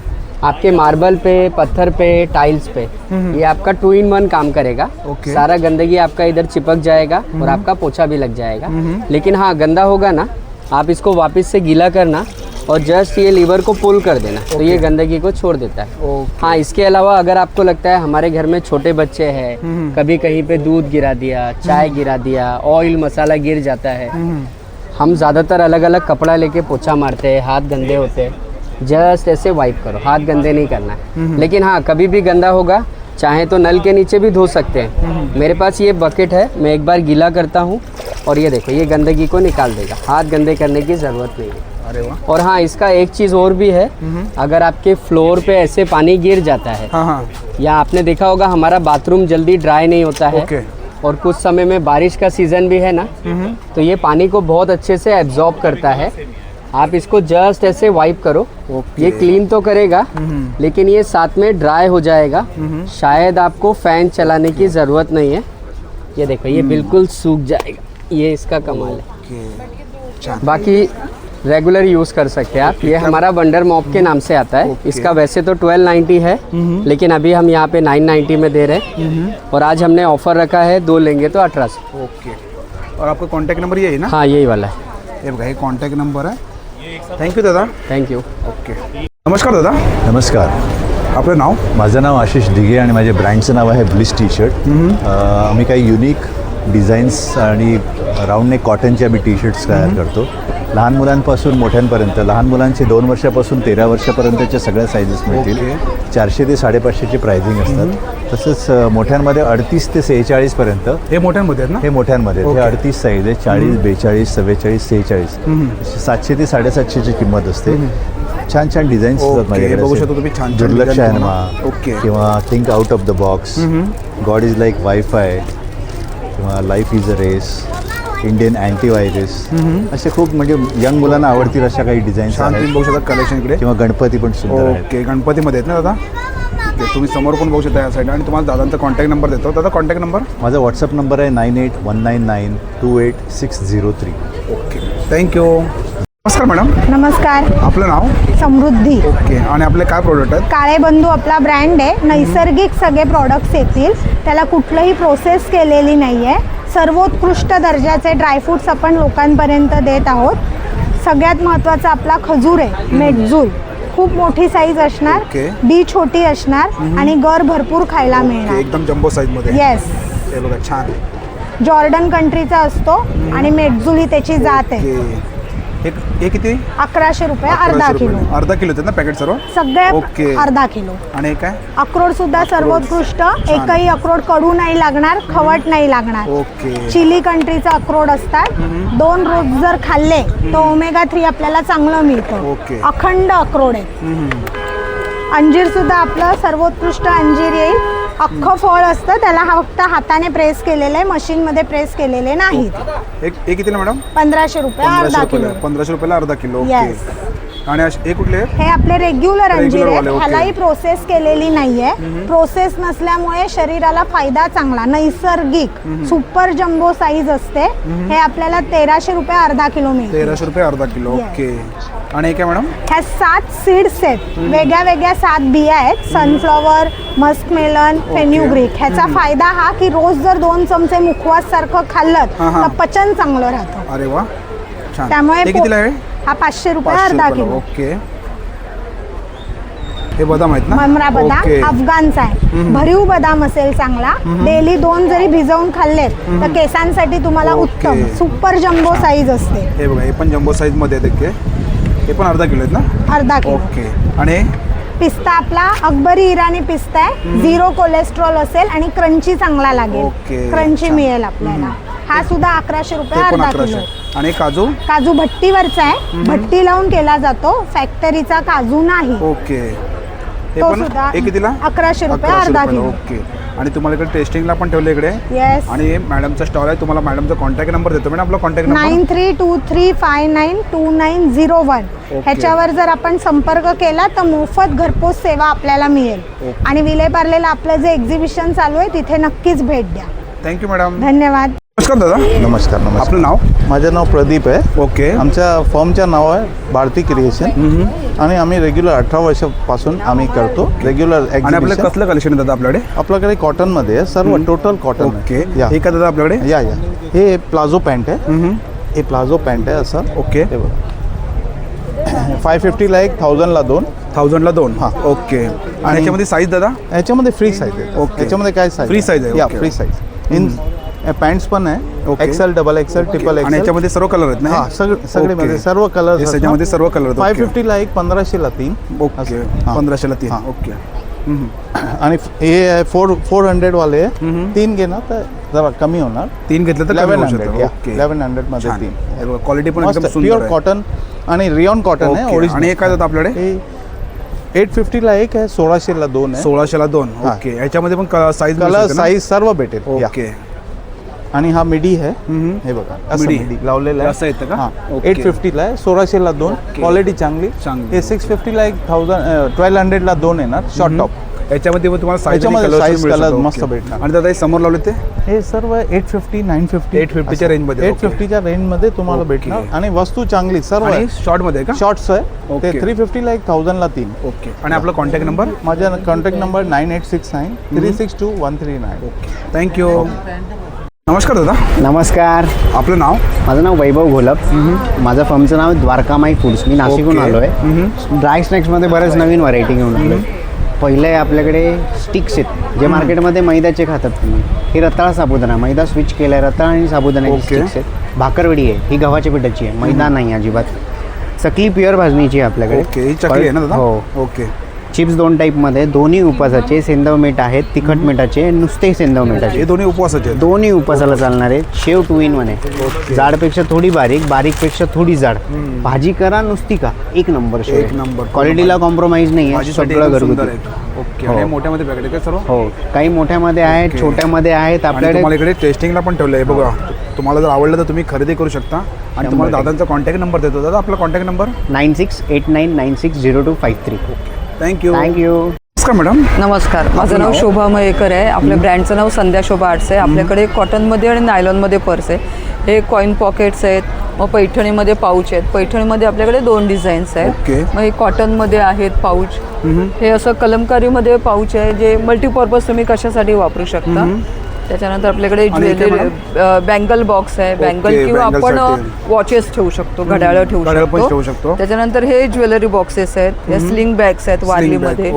आपके मार्बल पे, पत्थर पे, टाइल्स पे ये आपका 2 in 1 काम करेगा. सारा गंदगी आपका इधर चिपक जाएगा और आपका पोछा भी लग जाएगा. लेकिन हाँ, गंदा होगा ना आप इसको वापस से गीला करना और जस्ट ये लीवर को पुल कर देना तो ये गंदगी को छोड़ देता है. हाँ, इसके अलावा अगर आपको लगता है हमारे घर में छोटे बच्चे हैं, कभी कहीं पे दूध गिरा दिया, चाय गिरा दिया, ऑयल मसाला गिर जाता है, हम ज़्यादातर अलग अलग कपड़ा लेके पोछा मारते हैं, हाथ गंदे होते हैं. जस्ट ऐसे वाइप करो, हाथ गंदे नहीं करना है. लेकिन हाँ, कभी भी गंदा होगा चाहे तो नल के नीचे भी धो सकते हैं. मेरे पास ये बकेट है, मैं एक बार गीला करता हूँ और ये देखो ये गंदगी को निकाल देगा. हाथ गंदे करने की ज़रूरत नहीं है. अरे वाह. और हाँ, इसका एक चीज़ और भी है, अगर आपके फ्लोर पे ऐसे पानी गिर जाता है या आपने देखा होगा हमारा बाथरूम जल्दी ड्राई नहीं होता है और कुछ समय में बारिश का सीज़न भी है ना तो ये पानी को बहुत अच्छे से एब्जॉर्ब करता है. आप इसको जस्ट ऐसे वाइप करो. ये क्लीन तो करेगा लेकिन ये साथ में ड्राई हो जाएगा. शायद आपको फैन चलाने की ज़रूरत नहीं है. ये देखो ये बिल्कुल सूख जाएगा. ये इसका कमाल है. बाकी रेगुलर यूज़ कर सकते हैं आप. ये हमारा वंडर मॉप के नाम से आता है. इसका वैसे तो 1290 है लेकिन अभी हम यहाँ पे 990 में दे रहे हैं और आज हमने ऑफर रखा है 2 लेंगे तो 1800. ओके. और आपका कॉन्टॅक्ट नंबर यही ना? हाँ, यही वाला है. हे बघा, हे कॉन्टॅक्ट नंबर आहे. थँक्यू दादा. थँक्यू. ओके. नमस्कार दादा. नमस्कार. आपलं नाव? माझं नाव आशिष दिघे आणि माझ्या ब्रँडचं नाव आहे ब्लिस टी शर्ट. आम्ही काही युनिक डिझाईन्स आणि राऊंड नेक कॉटनचे आम्ही टी शर्ट्स तयार करतो. लहान मुलांपासून मोठ्यांपर्यंत, लहान मुलांचे 2 वर्षापासून 13 वर्षापर्यंतच्या सगळ्या साईजेस मिळतील. 400 ते 550ची प्राइसिंग असतात. तसंच मोठ्यांमध्ये 38 ते 46 पर्यंत. हे मोठ्यांमध्ये आहेत ना? हे मोठ्यांमध्ये. हे 38 साईज आहे. 40, 42, 44, 46. 700 ते 750ची किंमत असते. छान छान डिझाईन्स असतात माझ्याकडे. बघू शकतो तुम्ही छान. दुर्लक्ष आहे ना किंवा think out of the box, God is like wifi किंवा life is a race, Indian antivirus, असे खूप म्हणजे यंग मुलांना आवडतील अशा काही डिझाईन्स आहेत. बघू शकता कलेक्शन इकडे. किंवा गणपती पण सुंदर आहेत. ओके. गणपतीमध्ये आहेत ना दादा? ओके. तुम्ही समोर पण बघू शकता या साईड. आणि तुम्हाला दादांचा कॉन्टॅक्ट नंबर देतो. दादा कॉन्टॅक्ट नंबर? माझा व्हॉट्सअप नंबर आहे 9819928603. ओके. थँक्यू. नमस्कार मॅडम. नमस्कार. आपलं नाव? समृद्धी. ओके. आणि आपले काय प्रोडक्ट आहेत? काळे बंधू आपला ब्रँड आहे. नैसर्गिक सगळे प्रॉडक्ट्स येतील. त्याला कुठलंही प्रोसेस केलेली नाही आहे. सर्वोत्कृष्ट दर्जाचे ड्रायफ्रूट्स आपण लोकांपर्यंत देत आहोत. सगळ्यात महत्त्वाचा आपला खजूर आहे, मेटजूल. खूप मोठी साईज असणार, बी छोटी असणार आणि गर भरपूर खायला मिळणार. एकदम जम्बो साईजमध्ये. येस. हे बघा छान. जॉर्डन कंट्रीचा असतो आणि मेटजूल ही त्याची जात आहे. हे किती? 1100 रुपये 1100 अर्धा रुपये. किलो. अर्धा किलो ना पॅकेट सर्व? सगळे ओके. अर्धा किलो. आणि हे काय? अक्रोड सुद्धा सर्वोत्कृष्ट. एकही अक्रोड कडू नाही लागणार, खवट नाही लागणार. ओके. चिली कंट्रीचा अक्रोड असतात. 2 रोज जर खाल्ले तर ओमेगा 3 आपल्याला चांगलं मिळतं. ओके. अखंड अक्रोड आहे. अंजीर सुद्धा आपलं सर्वोत्कृष्ट अंजीर येईल. अख्खं फळ असतं, त्याला फक्त हाताने प्रेस केलेलं आहे, मशीनमध्ये प्रेस केलेले नाही. एक कितीला मॅडम? 1500 रुपये 1500 अर्धा रुपयाला. किलो. 1500 रुपयाला अर्धा किलो. Yes. ओके. आणि हे कुठले आहेत? हे आपले रेग्युलर अंजीर Regular आहेत. वाले, ओके. ह्यालाही प्रोसेस केलेली नाहीये. प्रोसेस नसल्यामुळे शरीराला फायदा चांगला, नैसर्गिक सुपर जम्बो साईज असते. हे आपल्याला 1300 रुपये अर्धा किलो मिळते. 1300 रुपये अर्धा किलो. Yes. ओके. आणि हे काय मॅडम? ह्या 7 सीड्स आहेत. वेगळ्या वेगळ्या 7 बिया आहेत. Sunflower, muskmelon, fenugreek. ह्याचा फायदा हा की रोज जर 2 चमचे मुखवास सारखं खाल्लं तर पचन चांगलं राहतं. अरे वा, छान. त्यामुळे हे कितीला आहे? हा 500 रुपये 500 अर्धा रुपयाला. किलो. ओके. हे बदाम आहेत ना? ममरा बदाम ओके. अफगाणचा आहे. भरीव बदाम असेल चांगला. डेली 2 जरी भिजवून खाल्लेत तर केसांसाठी तुम्हाला ओके. उत्तम. सुपर जम्बो साईज असते. हे बघा, हे पण जम्बो साईज मध्ये आहेत इतके. हे पण अर्धा किलो आहेत ना? अर्धा किलो. ओके. आणि पिस्ता आपला अकबरी इराणी पिस्ता आहे. 0 कोलेस्ट्रॉल असेल आणि क्रंची चांगला लागेल. ओके. क्रंची मिळेल आपल्याला. हा सुद्धा 1100 रुपये हे पण अर्धा 1100. किलो. आणि काजू? काजू भट्टीवरचा आहे. भट्टी लावून केला जातो, फॅक्टरीचा काजू नाही. ओके. हे तो पण सुद्धा हे कितीला? 1100 रुपये 1100 अर्धा रुपयाला. किलो. ओके. आणि तुम्हाला इकडे टेस्टिंगला पण ठेवलं इकडे. येस. आणि मॅडमचा स्टॉल आहे. तुम्हाला मॅडमचा कॉन्टॅक्ट नंबर देतो. मॅडम आपला कॉन्टॅक्ट नंबर? 9323592901. ह्याच्यावर जर आपण संपर्क केला तर मोफत घरपोच सेवा आपल्याला मिळेल. आणि विलेपार्लेला आपलं जे एक्झिबिशन चालू आहे तिथे नक्कीच भेट द्या. Thank you madam. धन्यवाद. नमस्कार दादा. नमस्कार. आपलं नाव? माझं नाव प्रदीप आहे. ओके. आमच्या फर्मचं नाव आहे भारती क्रिएशन. आणि आम्ही रेग्युलर 18 वर्षापासून आम्ही करतो रेग्युलर. आणि आपलं कसलं कलेक्शन आहे दादा आपल्याकडे? आपल्याकडे कॉटनमध्ये आहे सर्व, टोटल कॉटन. ओके. हे का दादा आपल्याकडे? या हे प्लाझो पॅन्ट आहे. हे प्लाझो पॅन्ट आहे असं. ओके. हे बघा 550ला 1, 1000ला 2. 1000ला 2. हां. ओके. आणि याच्यामध्ये साईज दादा? याच्यामध्ये फ्री साईज आहे. ओके. याच्यामध्ये काय साईज? फ्री साईज आहे. या फ्री साईज. इन पॅन्ट्स पण आहे. एक्सेल, डबल एक्सेल, ट्रिपल आणि एक्सेल. याच्यामध्ये सर्व कलर आहेत ना? हां, सगळे मध्ये सर्व कलर. याच्यामध्ये सर्व कलर आहेत. 550ला 1, 1500ला 3. ओके. 1500ला 3. ओके. आणि हे 400 वाले 3 घेणार तर जरा कमी होणार. 3 घेतलं तर 1100. 1100 मध्ये 3. क्वालिटी पण एकदम सुंदर प्युअर आहे. कॉटन आणि रियॉन कॉटन आहे. ओरिजिनल. आणि हे काय जातं आपल्याकडे? 850ला 1 आहे, 1600ला 2 आहे. 1600ला 2. ओके. याच्यामध्ये पण साईज कलर साईज सर्व भेटेल. ओके. आणि हा मिडी आहे. हे बघा असं मिडी लावलेलं आहे. असं येतं का? 850ला आहे, 1600ला 2. क्वालिटी चांगली. हे 650ला 1200ला 2 येणार. Short top. याच्यामध्ये तुम्हाला साईज कलर मस्त भेटणार. आणि दादा हे समोर लावले ते? हे सर्व 850, 950. 850च्या रेंजमध्ये. 850च्या रेंजमध्ये तुम्हाला भेटणार. आणि वस्तू चांगली सर्व. शॉर्ट मध्ये का? शॉर्ट्स आहे. ते 350ला 1000ला 3. ओके. आणि आपला कॉन्टॅक्ट नंबर? माझा कॉन्टॅक्ट नंबर 9869 362139. ओके. थँक्यू. नमस्कार दादा. नमस्कार. आपलं नाव? माझं नाव वैभव घोलप. माझं फर्मचं नाव द्वारकामाई फूड्स. मी नाशिकहून आलो आहे. ड्राय स्नॅक्समध्ये बरेच नवीन व्हरायटी घेऊन आलो. पहिले आपल्याकडे स्टिक्स आहेत जे मार्केटमध्ये मैद्याचे खातात तुम्ही. ही रताळा साबुदाणा, मैदा स्विच केला आहे. रताळा आणि साबुदाण्याची स्टिक्स आहेत. भाकरवडी आहे, ही गव्हाच्या पिठाची आहे, मैदा नाही अजिबात. चकली प्युअर भाजणीची आहे आपल्याकडे. ओके. ही चकली आहे ना दादा? हो. ओके. चिप्स 2 टाईपमध्ये, दोन्ही उपवासाचे. सेंदव मीठ आहेत, तिखट मिठाचे, नुसते सेंदव मिठाचे. हे दोन्ही उपवासाचे? दोन्ही उपवासाला चालणार आहेत. शेव 2 in 1 आहे. जाडपेक्षा थोडी बारीक, बारीकपेक्षा थोडी जाड. भाजी करा नुसती का, एक नंबर शेव. एक नंबर. क्वालिटीला कॉम्प्रोमाइज नाही आहे, सगळं घरगुती. ओके. आणि मोठ्यामध्ये पॅकेट आहे सर्व? हो, काही मोठ्यामध्ये आहेत, छोट्यामध्ये आहेत. आपल्याकडे तुम्हाला इकडे टेस्टिंगला पण ठेवलं आहे बघा. तुम्हाला जर आवडलं तर तुम्ही खरेदी करू शकता. आणि तुम्हाला दादांचा कॉन्टॅक्ट नंबर देतो. दादा आपला कॉन्टॅक्ट नंबर? 9689960253. थँक्यू. नमस्कार मॅडम. नमस्कार. माझं नाव शोभा मयेकर आहे. आपल्या ब्रँडचं नाव संध्या शोभा आर्ट्स आहे. आपल्याकडे कॉटनमध्ये आणि नायलॉनमध्ये पर्स आहे. हे कॉईन पॉकेट्स आहेत. मग पैठणीमध्ये पाऊच आहेत. पैठणीमध्ये आपल्याकडे 2 डिझाईन्स आहेत. मग हे कॉटनमध्ये आहेत पाऊच. हे असं कलमकारीमध्ये पाऊच आहे जे मल्टीपर्पज तुम्ही कशासाठी वापरू शकता. त्याच्यानंतर आपल्याकडे ज्वेलरी बँगल बॉक्स आहे. बँगल किंवा आपण वॉचेस ठेवू शकतो, घड्याळं ठेवू शकतो. त्याच्यानंतर हे ज्वेलरी बॉक्सेस आहेत. हे स्लिंग बॅग्स आहेत वारलीमध्ये.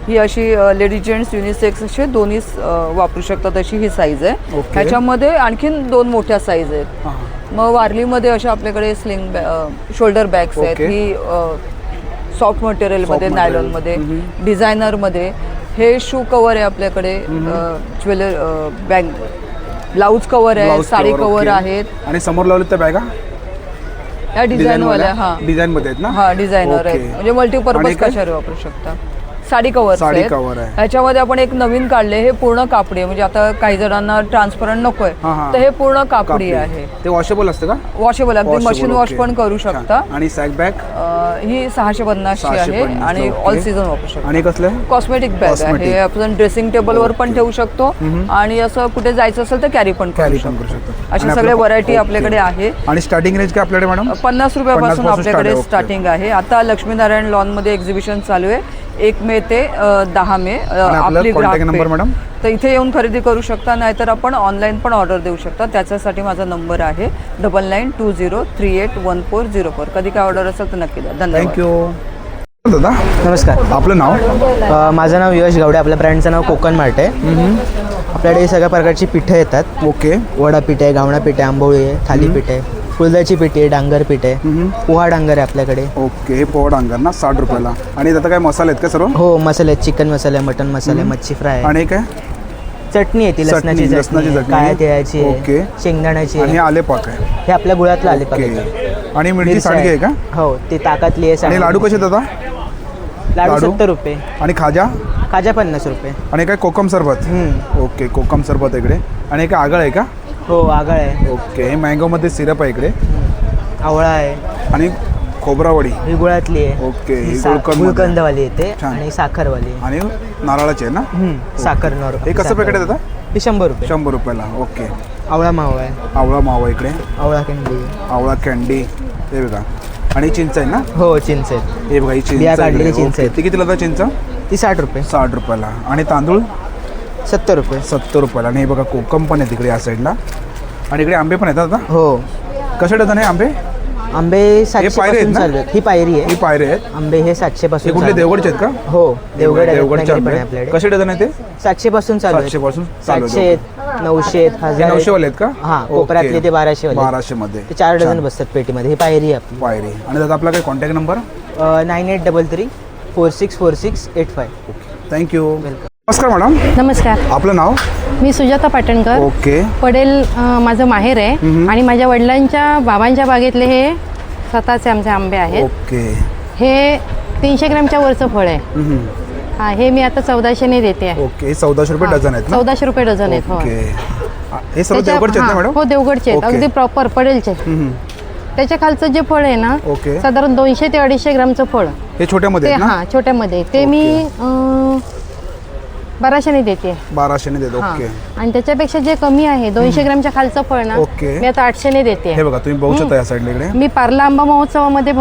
ही अशी लेडीज जेंट्स युनिसेक्स असे दोन्ही वापरू शकतात अशी ही साईज आहे. ह्याच्यामध्ये आणखीन 2 मोठ्या साईज आहेत. मग वारलीमध्ये अशा आपल्याकडे स्लिंग शोल्डर बॅग्स आहेत. Okay. ही सॉफ्ट मटेरियलमध्ये, Soft material. नायलॉनमध्ये, डिझायनरमध्ये. हे शू कवर आहे आपल्याकडे, ज्वेलर बॅग, ब्लाऊज कवर आहे, Blouse sari cover, cover okay. आहेत. आणि समोर लावलेत त्या बॅगा या डिझाईनवाल्या, हा डिझाईन मध्ये आहेत ना? हा डिझायनर आहेत, Okay. म्हणजे मल्टीपर्पज आणि काय? कशावर वापरू शकता. साडी कवर साडी cover आहे. ह्याच्यामध्ये आपण एक नवीन काढले, हे पूर्ण कापडी आहे. म्हणजे आता काही जणांना ट्रान्सपरंट नकोय, हा, हा. तर हे पूर्ण कापडी आहे. ते वॉशेबल असतं का? वॉशेबल, अगदी Washable, मशीन वॉश okay. पण करू शकता. आणि सॅक बॅग ही 650 ची आहे 650, आणि okay. ऑल सीझन वापरू शकतो. आणि कसलं कॉस्मेटिक बॅग आहे. Cosmetic. हे आपण ड्रेसिंग टेबलवर पण ठेवू शकतो आणि असं कुठे जायचं असेल तर कॅरी पण करू शकतो. अशा सगळ्या व्हरायटी आपल्याकडे आहे. आणि स्टार्टिंग रेंज काय आपल्याकडे मॅडम? 50 रुपयापासून 50 आपल्याकडे start आहे, स्टार्टिंग आहे. आता लक्ष्मीनारायण लॉन मध्ये एक्झिबिशन चालू आहे 1 मे ते 10 मे. आपली कॉन्टॅक्ट नंबर ग्राहक मॅडम? तर इथे येऊन खरेदी करू शकता, नाहीतर आपण ऑनलाईन पण ऑर्डर देऊ शकता. त्याच्यासाठी माझा नंबर आहे 9920381404. कधी काय ऑर्डर असेल तर नक्की द्या. धन्यवाद. थँक्यू. दादा नमस्कार. आपलं नाव? माझं नाव यश गावडे. आपल्या ब्रँडचं नाव कोकण मार्ट आहे. आपल्याकडे सगळ्या प्रकारची पिठं येतात. ओके. वडापीठ आहे, घावणा पीठ आहे, आंबोळी आहे, थालीपीठ आहे, फुलदाची पिठी आहे, डांगर पीठ आहे, पोहा डांगर आहे आपल्याकडे. ओके. हे पोहा डांगर ना 60 रुपयाला. आणि आता काय मसाले आहेत का सर्व? हो, मसाले आहेत. चिकन मसाले आहे, मटन मसाले, मच्छी फ्राय आहे. आणि काय चटणी आहे ती लसणाची चटणी, काळ्या तिळाची आहे, शेंगदाण्याची आणि आहे. आले पाक आहे. हे आपल्या गुळातलं आले पाक ओके. आहे. आणि मिरची मिरची सांडगे आहे का? हो, ती ताकातली आहे. आणि लाडू कसे दादा? लाडू 70 रुपये. आणि खाजा? खाजा 50 रुपये. आणि काय कोकम सरबत? ओके. कोकम सरबत इकडे. आणि काय आगळ आहे का? हो, आगळ आहे. ओके. हे मँगोमध्ये सिरप आहे इकडे. आवळा आहे. आणि खोबरावडी ही गुळातली आहे. ओके. ही ही गुळकंदवाली येते छान. आणि साखरवाली. आणि नारळाची आहे ना? साखर हे कसं पॅकेट आहे दादा? हे 100 रुपये. 100 रुपयाला. ओके. आवळा मावा आहे. आवळा मावा इकडे. आवळा कँडी. आवळा कँडी. हे बघा. आणि चिंच आहे ना? हो, चिंच आहे. हे बघा, ही चिंच बिया आहे काढलेली इकडे. चिंच ओके. आहे. ती कितीला दादा चिंच? ती 60 रुपये. 60 रुपयाला. आणि तांदूळ? 70 रुपये. 70 रुपयाला. आणि हे बघा कोकम पण आहे तिकडे या साईडला. आणि इकडे आंबे पण आहेत दादा? हो. कसे डझन आहे आंबे? आंबे 700 पायरी आहेत पासून ना? चालू आहेत. ही पायरी आहे. ही पायरे आहेत. आंबे हे 700 पासून हे कुठले चालू आहेत. देवगडचे आहेत का? हो, देवगड आहे, देवगडचे रत्नागिरी पण आंबे आहे आपल्याकडे. कसे डझन आहे ते? 700 पासून चालू आहेत. 700 पासून चालू आहेत. 700 आहेत, 900 आहेत, 1000 हे 900 वाले आहेत का? हां, कोपऱ्यातले ते 1200 वाले. 1200 मध्ये. ते 4 डझन बसतात पेटीमध्ये. ही पायरी आहे आपली. पायरी. आणि दादा आपला काय कॉन्टॅक्ट नंबर? 9833 464685. थँक्यू. नमस्कार मॅडम. नमस्कार. आपलं नाव? मी सुजाता पाटणकर. ओके. पडेल माझं माहेर आहे आणि माझ्या वडिलांच्या बाबांच्या बागेतले हे स्वतःचे आमचे आंबे आहेत. ओके. हे 300 ग्रॅमच्या वरचं फळ आहे. हा, हे मी आता 1400 देते आहे. ओके. 1400 रुपये डझन आहेत ना? 1400 रुपये डझन आहेत. हो. ओके. हे सर्व त्याच्या- देवगडचे आहेत ना हा, मॅडम? हो, देवगडचे आहेत. ओके. अगदी प्रॉपर पडेलचे. त्याच्या खालचं जे फळ आहे ना, ओके. साधारण 200 ते 250 ग्रामचं फळ. हे छोट्यामध्ये ते आहेत ना? हा, छोट्यामध्ये. ते मी 1200 देते. 1200 देतो. हा. ओके. आणि त्याच्यापेक्षा जे कमी आहे 200 ग्रामच्या खालचं फळ ना, ओके. मी आता 800 देते. हे बघा, तुम्ही बघू शकता या साईडला इकडे. मी पार्ला आंबा महोत्सवामध्ये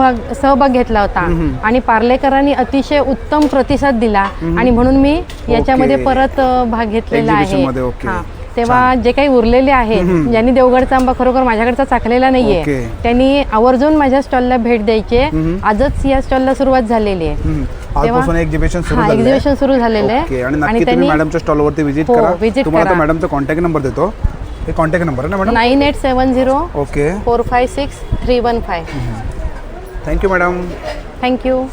सहभाग घेतला होता आणि पार्लेकरांनी अतिशय उत्तम प्रतिसाद दिला आणि म्हणून मी याच्यामध्ये परत भाग घेतलेला आहे. एक्झिबिशनमध्ये. ओके. हा. तेव्हा जे काही उरलेले आहेत, ज्यांनी देवगडचा आंबा खरोखर माझ्याकडचा चाकलेला नाहीये, ओके. त्यांनी आवर्जून माझ्या स्टॉलला भेट द्यायची आहे. आजच या स्टॉलला सुरुवात झालेली आहे. आजपासून एक्झिबिशन सुरू झालं आहे. एक्झिबिशन सुरू झालेलं आहे. ओके. आणि नक्की तुम्ही मॅडमच्या स्टॉलवरती व्हिजिट हो, करा. visit तुम्हाला करा. मॅडमचा कॉन्टॅक्ट नंबर देतो. हे कॉन्टॅक्ट नंबर आहे ना madam? 9870 okay. 456 315. Thank you madam. Thank you.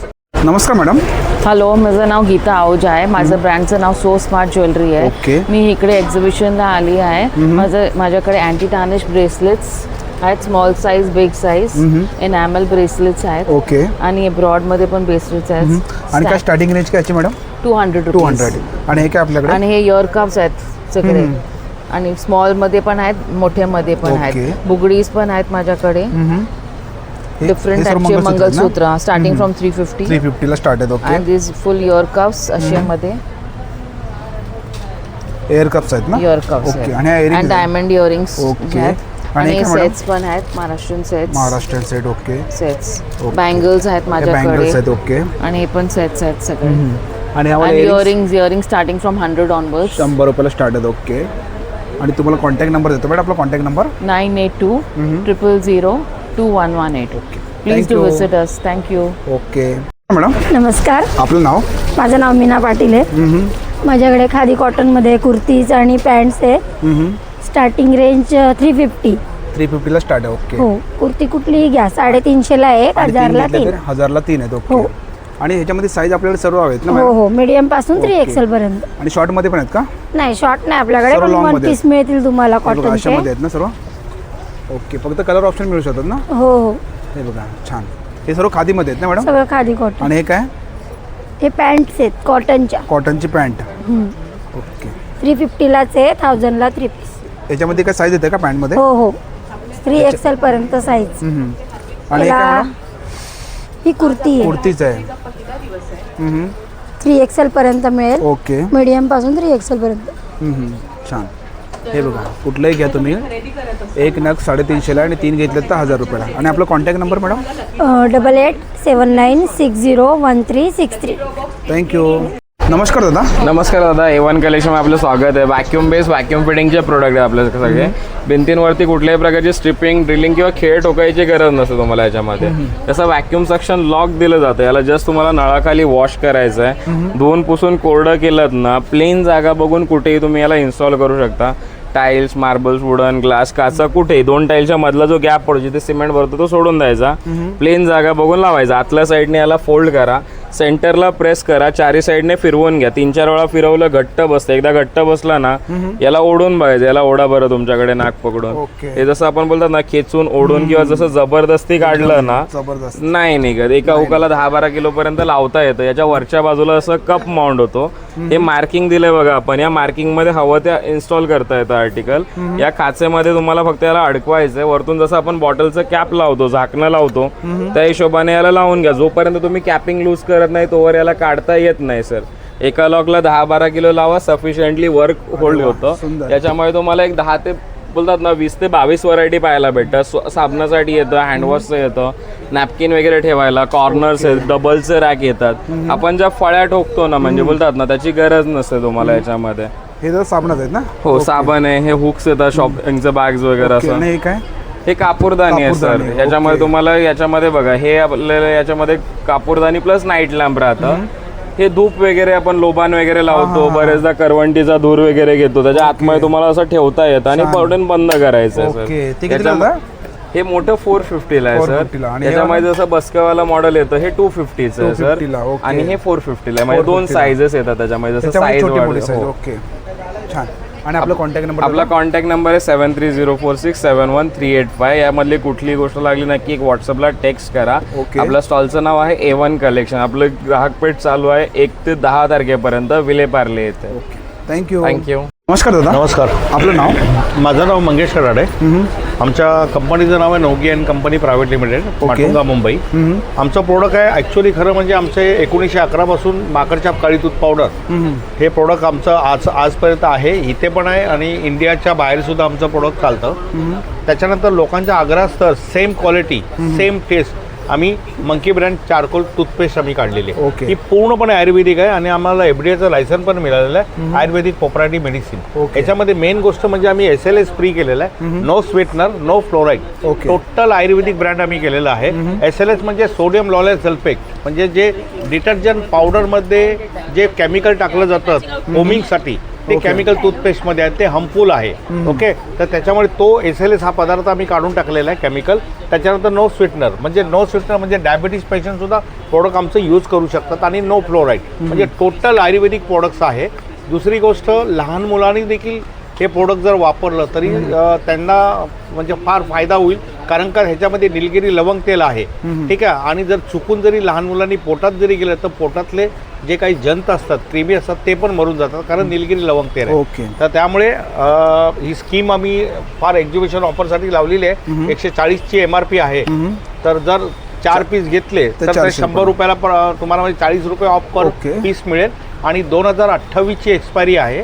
नमस्कार मॅडम. हॅलो, माझं नाव गीता आहुजा आहे. माझं ब्रँडचं नाव सो स्मार्ट ज्वेलरी आहे. ओके. मी इकडे एक्झिबिशनला आली आहे. माझ्याकडे अँटी टार्निश ब्रेसलेट्स आहेत, small size, big size, enamel bracelets आहेत. ओके. आणि ब्रॉडमध्ये पण ब्रेसलेट्स आहेत. आणि काय स्टार्टिंग रेंज काय मॅडम? 200 रुपीज. 200. आणि हे काय आपल्याकडे? आणि हे इयर कप्स आहेत सगळे. आणि स्मॉलमध्ये पण आहेत, मोठ्यामध्ये पण ओके. आहेत. बुगडीज पण आहेत माझ्याकडे. डिफरंट सर्व टाईपचे मंगळसूत्र आहेत ना? Mangalsutra starting from 350. 350 ला स्टार्ट आहेत. Okay. And this full year cups अशामध्ये एअर कप्स आहेत ना? Year cups okay. आहेत. आणि earrings and diamond earrings okay. आहेत. आणि आणि काय मॅडम? सेट्स पण आहेत, Maharashtrian sets. Maharashtrian set. Okay. Sets. Okay. Bangles आहेत माझ्याकडे. बँगल्स आहेत. ओके. आणि हे पण सेट्स आहेत सगळे. आणि इयरिंग स्टार्टिंग फ्रॉम 100 ऑनवर्ड्स. 100 रुपयाला स्टार्ट आहेत. ओके. आणि तुम्हाला कॉन्टॅक्ट नंबर देतो मॅडम. आपला contact number? 982 000 2118. Okay. Please do visit us. Thank you. Okay. Madam नमस्कार. आपलं नाव? माझं नाव मीना पाटील आहे. माझ्याकडे खादी कॉटनमध्ये कुर्तीज आणि पॅन्ट्स आहे. Starting range 350. 350ला स्टार्ट आहे. ओके. हो कुर्ती कुठलीही घ्या 350ला एक, 1000ला 3. 1000ला 3 आहेत. ओके. हो. आणि ह्याच्यामध्ये साईज आपल्याकडे सर्व आहेत ना हो मॅडम? हो मीडियम पासून 3XL पर्यंत. आणि शॉर्ट मध्ये पण आहेत का? नाही शॉर्ट नाही आपल्याकडे, सर्व पण long वन मध्ये पीस मिळतील तुम्हाला हे बघा, कॉटनचे. अशामध्ये आहेत ना सर्व? ओके. फक्त कलर ऑप्शन मिळू शकतात ना? हो हो हे बघा छान. हे सर्व खादीमध्ये आहेत ना मॅडम? सगळं खादी कॉटन. आणि हे काय? हे पॅन्ट्स आहेत कॉटनच्या. कॉटनची पॅन्ट. ओके. 350लाच आहे, 1000ला 3 पीस. याच्यामध्ये काय साईज येते का पॅन्टमध्ये? हो हो 3XL पर्यंत साईज. आणि हे काय मॅडम? ही कुर्ती आहे, कुर्तीच आहे. 3XL पर्यंत मिळेल. ओके. मीडियम पासून 3XL पर्यंत. छान. हे बघा कुठलंही घ्या तुम्ही, एक नग 350ला आणि 3 घेतलं तर 1000 रुपयाला. आणि आपला कॉन्टॅक्ट नंबर मॅडम? 8879601363. थँक्यू. नमस्कार दादा. नमस्कार दादा, A1 कलेक्शन में आपलं स्वागत आहे. वॅक्यूम बेस वॅक्यूम फिटिंगचे प्रोडक्ट आहे आपल्या सगळे. भिंतींवरती कुठल्याही प्रकारची स्ट्रिपिंग ड्रिलिंग किंवा खेळ ठोकायची गरज नसते तुम्हाला याच्यामध्ये. तसं वॅक्यूम सक्शन लॉक दिलं जातं. याला जस्ट तुम्हाला नळाखाली वॉश करायचं आहे. धुवून पुसून कोरडं केलं ना, प्लेन जागा बघून कुठेही तुम्ही याला इन्स्टॉल करू शकता. टाईल्स, मार्बल्स, वुडन, ग्लास, काचा कुठेही 2 टाईलच्या मधला जो गॅप पडतो जिथे सिमेंट भरतो तो सोडून द्यायचा. प्लेन जागा बघून लावायचा. आतल्या साईडने याला फोल्ड करा, सेंटरला प्रेस करा, चारी साईडने फिरवून घ्या. 3-4 वेळा फिरवलं घट्ट बसतं. एकदा घट्ट बसला ना याला ओढून बघायचं. याला ओढा बरं तुमच्याकडे नाक पकडून. हे जसं आपण बोलतात ना खेचून ओढून किंवा जसं जबरदस्ती काढलं ना नाही निघत. एका हुकाला 10-12 किलो पर्यंत लावता येतं. याच्या वरच्या बाजूला असं कप माउंट होतो. हे मार्किंग दिलंय बघा आपण. या मार्किंग मध्ये हवं त्या इन्स्टॉल करता येतं आर्टिकल. या काचेमध्ये तुम्हाला फक्त याला अडकवायचंय. वरतून जसं आपण बॉटलचं कॅप लावतो, झाकणं लावतो, त्या हिशोबाने याला लावून घ्या. जोपर्यंत तुम्ही कॅपिंग लूज करत नाही तोवर याला काढता येत नाही सर. एका लॉकला 10-12 किलो लावा, सफिशियंटली वर्क होल्ड होतं. याच्यामुळे तुम्हाला एक 10 ते बोलतात ना 20 ते 22 व्हरायटी पाहायला भेटतं. साबणासाठी येतं, हँडवॉशचं येतं, नॅपकिन वगैरे ठेवायला, कॉर्नर्स आहेत, डबलचे रॅक येतात. आपण ज्या फळ्या ठोकतो ना म्हणजे बोलतात ना त्याची गरज नसते तुम्हाला याच्यामध्ये. हे जर साबणात आहेत ना? हो साबण आहे. हे हुक्स येतात शॉपिंगचं बॅग्स वगैरे असं. हे काय? हे कापूरदानी आहे सर. याच्यामध्ये तुम्हाला याच्यामध्ये बघा हे आपल्याला याच्यामध्ये कापूरदानी प्लस नाईट लॅम्प राहतं. हे धूप वगैरे आपण लोबान वगैरे लावतो, बरेचदा करवंटीचा धूर वगैरे घेतो. त्याच्या आतमध्ये तुम्हाला असं ठेवता येतं आणि बटन बंद करायचं सर. हे मोठं 450ला आहे सर. त्याच्यामध्ये जसं बस्कवाला मॉडेल येतं हे 250चं आहे सर. आणि हे 450ला आहे. म्हणजे 2 साईजेस येतात त्याच्यामध्ये जसं साईज वाढतं. ओके छान. आणि आपला कॉन्टॅक्ट नंबर? आपला कॉन्टॅक्ट नंबर आहे 7304671385. यामधली कुठलीही गोष्ट लागली नक्की एक व्हॉट्सअपला टेक्स्ट करा. आपल्या स्टॉलचं नाव आहे A1 कलेक्शन. आपलं ग्राहक पेठ चालू आहे 1 ते 10 तारखेपर्यंत विलेपार्ले येते. थँक्यू. थँक्यू. नमस्कार दादा. नमस्कार. आपलं नाव? माझं नाव मंगेश कराडे. आमच्या कंपनीचं नाव आहे Nogi and company private limited, Matunga, Mumbai. आमचं प्रोडक्ट आहे ॲक्च्युली खरं म्हणजे आमचे 1911 पासून माकडछाप काळी दूध पावडर हे प्रोडक्ट आमचं आजपर्यंत आहे. इथे पण आहे आणि इंडियाच्या बाहेरसुद्धा आमचं प्रोडक्ट चालतं. त्याच्यानंतर लोकांच्या आग्रहास्तर सेम क्वालिटी सेम टेस्ट आम्ही मंकी ब्रँड चारकोल टूथपेस्ट आम्ही काढलेली आहे. ही पूर्णपणे आयुर्वेदिक आहे आणि आम्हाला FDAचं लायसन पण मिळालेलं आहे, आयुर्वेदिक प्रोप्रायटी मेडिसिन. याच्यामध्ये मेन गोष्ट म्हणजे आम्ही SLS फ्री केलेलं आहे. No sweetener, no fluoride, total Ayurvedic brand आम्ही केलेला आहे. SLS म्हणजे सोडियम लॉलेट सल्फेट, म्हणजे जे डिटर्जंट पावडरमध्ये जे केमिकल टाकलं जातं फोमिंगसाठी ते केमिकल टूथपेस्टमध्ये आहे, ते हार्मफुल आहे. ओके, तर त्याच्यामुळे तो SLS हा पदार्थ आम्ही काढून टाकलेला आहे केमिकल. त्याच्यानंतर नो स्वीटनर म्हणजे डायबिटीज पेशंटसुद्धा प्रोडक्ट आमचं यूज करू शकतात. आणि नो फ्लोराईड म्हणजे टोटल आयुर्वेदिक प्रोडक्ट्स आहे. दुसरी गोष्ट लहान मुलांनी देखील हे प्रोडक्ट जर वापरलं तरी त्यांना म्हणजे फार फायदा होईल, कारण का ह्याच्यामध्ये निलगिरी लवंग तेल आहे. ठीक आहे. आणि जर चुकून जरी लहान मुलांनी पोटात जरी गेलं तर पोटातले जे काही जंत असतात, क्रिमी असतात, ते पण मरून जातात, कारण निलगिरी लवंग तेल आहे. तर त्यामुळे ही स्कीम आम्ही फार एक्झिबिशन ऑफरसाठी लावलेली आहे. 140ची MRP आहे. तर जर 4 पीस घेतले तर 100 रुपयाला तुम्हाला म्हणजे 40 रुपये ऑफ पर पीस मिळेल. आणि 2028ची एक्सपायरी आहे.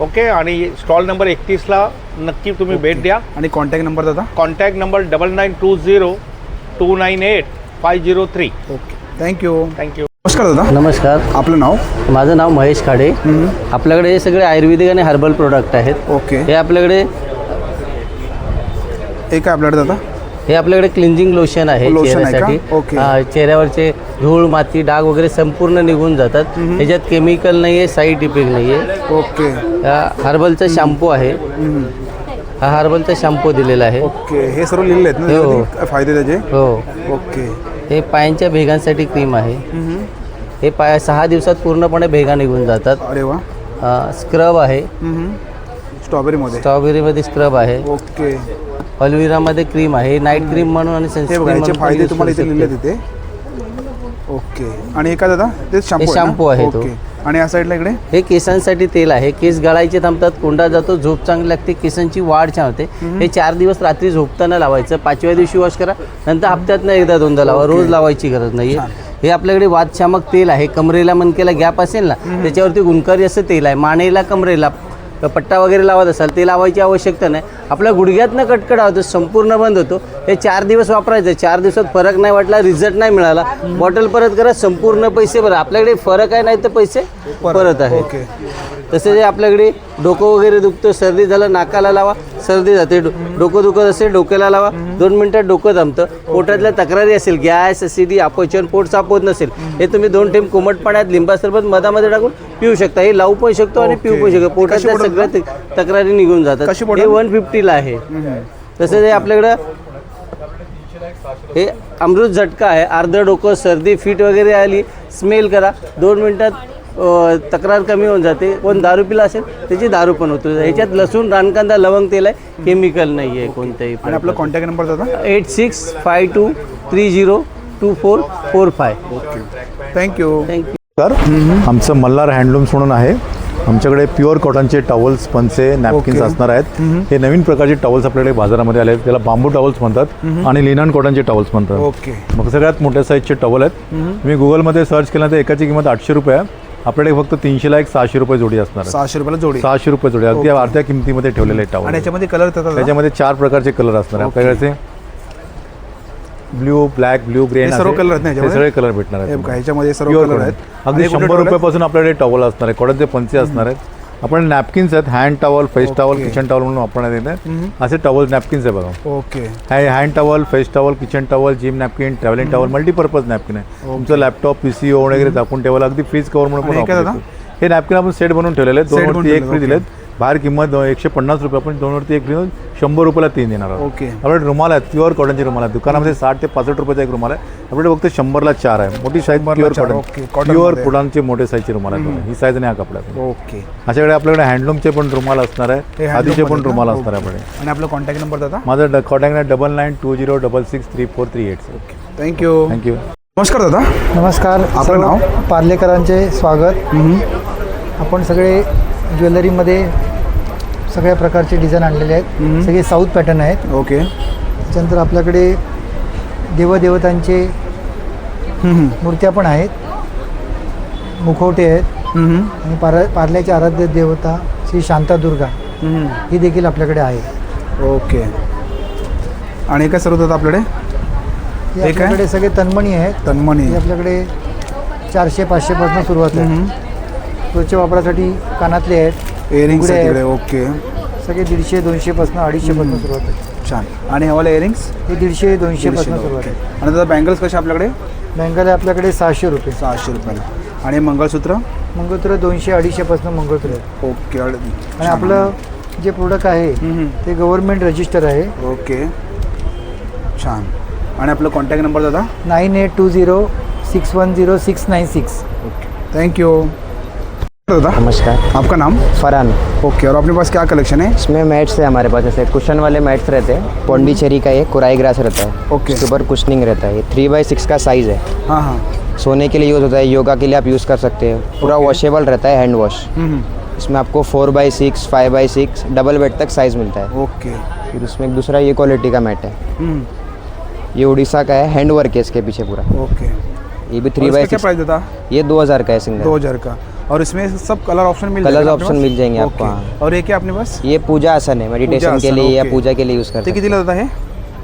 ओके. आणि स्टॉल नंबर 31ला नक्की तुम्ही भेट द्या. आणि कॉन्टॅक्ट नंबर दादा? Contact number 9920298503. Okay, thank you. Thank you. नमस्कार दादा. नमस्कार. आपलं नाव? माझं नाव महेश खाडे. आपल्याकडे हे सगळे आयुर्वेदिक आणि हर्बल प्रोडक्ट आहेत. ओके. हे आपल्याकडे काय आपल्याकडे दादा? हे आपल्याकडे क्लिन्झिंग लोशन आहे चेहऱ्यासाठी. चेहऱ्यावरचे धूळ, माती, डाग वगैरे संपूर्ण निघून जातात. ह्याच्यात केमिकल नाही आहे, साईड इफेक्ट नाही आहे. ओके. हर्बलचा शॅम्पू आहे. हा हर्बलचा शॅम्पू दिलेला आहे. ओके, हे सर्व लिहिलेले आहेत ना हो. त्याच्यावरती फायदे त्याचे? हो. ओके. हे पायांच्या भेगांसाठी क्रीम आहे. हे पाय 6 दिवसात पूर्णपणे भेगा निघून जातात. अरे वा. स्क्रब आहे. स्ट्रॉबेरीमध्ये स्क्रब आहे. ओके. अल्विरामध्ये क्रीम आहे. नाईट क्रीम म्हणून आणि याचे फायदे तुम्हाला इथे लिहिले तिथे. ओके. आणि हे काय दादा? ते शॅम्पू आहे तो. आणि या साईडला इकडे हे केसांसाठी तेल आहे. केस गळायचे थांबतात, कोंडा जातो, झोप चांगली लागते, केसांची वाढ छान होते. हे 4 दिवस रात्री झोपताना लावायचं. 5व्या दिवशी वॉश करा. नंतर हप्त्यातनं एकदा 2दा लावा. रोज लावायची गरज नाही. हे आपल्याकडे वातशामक तेल आहे. कमरेला मनकेला गॅप असेल ना त्याच्यावरती गुणकारी असं तेल आहे. मानेला कमरेला पट्टा वगैरे लावत असाल ते लावायची आवश्यकता नाही. आपल्या गुडघ्यातनं कटकट होतो, संपूर्ण बंद होतो. हे 4 दिवस वापरायचं. 4 दिवसात फरक नाही वाटला, रिझल्ट नाही मिळाला, बॉटल परत करा, संपूर्ण पैसे भरा. आपल्याकडे फरक आहे नाही तर पैसे परत आहे. तसेच आपल्याकडे डोकं वगैरे दुखतं, सर्दी झालं नाकाला लावा, सर्दी जाते. डोकं दुखत असेल डोक्याला लावा, 2 मिनिटात डोकं थांबतं. पोटातल्या तक्रारी असेल, गॅस, ॲसिडी, अपचन, पोट साफ होत नसेल, हे तुम्ही 2 थेंब कोमट पाण्यात लिंबा सरबत मधामध्ये टाकून पिऊ शकता. हे लावू पण शकतो आणि पिऊ पण शकतो. पोटातल्या सगळ्या तक्रारी निघून जातात. हे 150ला आहे. तसेच हे आपल्याकडं हे अमृत झटका आहे. अर्धं डोकं, सर्दी, फिट वगैरे आली, स्मेल करा, 2 मिनिटात तक्रार कमी होऊन जाते. कोण दारू पिला असेल त्याची दारू पण होतो. ह्याच्यात लसूण, रानकांदा, लवंग तेल आहे. केमिकल नाही आहे कोणत्याही. आणि आपला कॉन्टॅक्ट नंबर दादा? 8652302445. Okay, thank you. तर आमचं मल्हार हँडलूम्स म्हणून आहे. आमच्याकडे प्युअर कॉटनचे टॉवल्स, पंचे, नॅपकिन्स असणार आहेत. हे नवीन प्रकारचे टॉवल्स आपल्याकडे बाजारामध्ये आले आहेत. त्याला बांबू टॉवल्स म्हणतात आणि लिनन कॉटनचे टॉवल्स म्हणतात. ओके. मग सगळ्यात मोठ्या साईजचे टॉवल आहेत. तुम्ही गुगलमध्ये सर्च केलं तर एकाची किंमत 800 रुपये आहे. आपल्याकडे फक्त 300ला एक 600 रुपये जोडी असणार. 600 रुपयाला जोडी? 600 रुपये जोडी. अगदी अर्ध्या किमतीमध्ये ठेवलेले आहेत टॉवल. आणि याच्यामध्ये कलर येतात? त्याच्यामध्ये 4 प्रकारचे कलर असणार आहे आपल्याकडे. ब्ल्यू, ब्लॅक, ब्ल्यू, ग्रीन, सर्व कलर आहेत. सगळे कलर भेटणार आहेत. ह्याच्यामध्ये सर्व कलर आहेत. अगदी 100 रुपयापासून आपल्याकडे टॉवल असणार आहे. कॉटनचे पंचे असणार आहेत. आपण नॅपकिन्स आहेत. Hand towel, face towel, kitchen towel म्हणून वापरण्यात येते. असे टॉवल नॅपकिन्स आहे बघा. Okay. Hand towel, face towel, kitchen towel, gym napkin, travelling towel, multipurpose napkin आहे. तुमचं लॅपटॉप, PC वगैरे झाकून ठेवायला अगदी फ्रीज कव्हर म्हणून पण वापरतो. हे नॅपकिन आपण सेट बनवून ठेवलेले आहेत. 2 वरती 1 फ्री दिलेत. बाहेर किंमत 150 रुपये, आपण 2 वरती 1 फ्री 100 रुपयाला 3 देणार आहोत. ओके. आपल्याकडे रुमाल आहेत. प्युअर कॉटनचे रुमाल आहेत. दुकानामध्ये 60 ते 65 रुपयाचा एक रुमाल आहे. आपल्याकडे फक्त 100ला 4 आहे. मोठी साईज प्युअर कॉटन, प्युअर कुडांचे मोठे साईजचे रुमाल आहेत. ही साईज नाही हा कपड्यात. ओके. अशाकडे आपल्याकडे हँडलूमचे पण रुमाल असणार आहे. आधीचे पण रुमाल असणार आहे आपल्याकडे. आणि आपला कॉन्टॅक्ट नंबर दादा? माझा कॉन्टॅक्ट आहे 9920663438. Okay, thank you. थँक्यू. नमस्कार दादा. नमस्कार. आपलं नाव? पार्लेकरांचे स्वागत. आपण सगळे ज्वेलरीमध्ये सगळ्या प्रकारचे डिझाईन आणलेले आहेत. सगळे साऊथ पॅटर्न आहेत. ओके. त्याच्यानंतर आपल्याकडे देवदेवतांचे मूर्त्या पण आहेत, मुखवटे आहेत. आणि पार्ल्याची आराध्य देवता श्री शांतादुर्गा ही देखील आपल्याकडे आहे. ओके. आणि काय सर्व दादा आपल्याकडे? आपल्याकडे सगळे तन्मणी आहेत. तन्मणी आपल्याकडे 400-500 पासून सुरुवात आहे. रोजच्या वापरासाठी कानातले आहेत, इयरिंग्स आहेत. ओके. सगळे 150-200 पासून 250 पासून सुरुवात आहे. छान. आणि हवाले इयरिंग्स? हे 150-200 पासून सुरुवात आहे. आणि दादा बँगल्स कसे आपल्याकडे? बँगल आहे आपल्याकडे 600 रुपये. 600 रुपयाला. आणि मंगळसूत्र? मंगळसूत्र 200-250 पासून मंगळसूत्र आहे. ओके. आणि आपलं जे प्रोडक्ट आहे ते गव्हर्नमेंट रजिस्टर आहे. ओके, छान. आणि आपलं कॉन्टॅक्ट नंबर दादा? 9820610696. ओके, थैंक दादा। नमस्कार, आपका नाम? फरहान। ओके, और अपने पास क्या कलेक्शन है? इसमें मैट्स है हमारे पास, जैसे कुशन वाले मैट्स रहते हैं, पौंडीचेरी का ये कोराई ग्रास रहता है, ओके, उसके ऊपर कुशनिंग रहता है। ये 3x6 का साइज़ है। हाँ हाँ, सोने के लिए यूज़ होता है, योगा के लिए आप यूज़ कर सकते हैं। पूरा वॉशेबल रहता है, हैंड वॉश। इसमें आपको 4x6, 5x6 डबल बेड तक साइज़ मिलता है। ओके। फिर उसमें एक दूसरा ये क्वालिटी का मैट है, ये उड़ीसा का है, हैंड वर्क है इसके पीछे पूरा। ओके। ये भी 3x6। क्या प्राइस देता? ये 2000 का है सिंगल। 2000 का। और इसमें सब कलर ऑप्शन मिल कलर ऑप्शन मिल जाएंगे आपको। और ये क्या अपने पास? ये पूजा आसन है, मेडिटेशन के लिए या पूजा के लिए यूज़ करते हैं। किती देता है?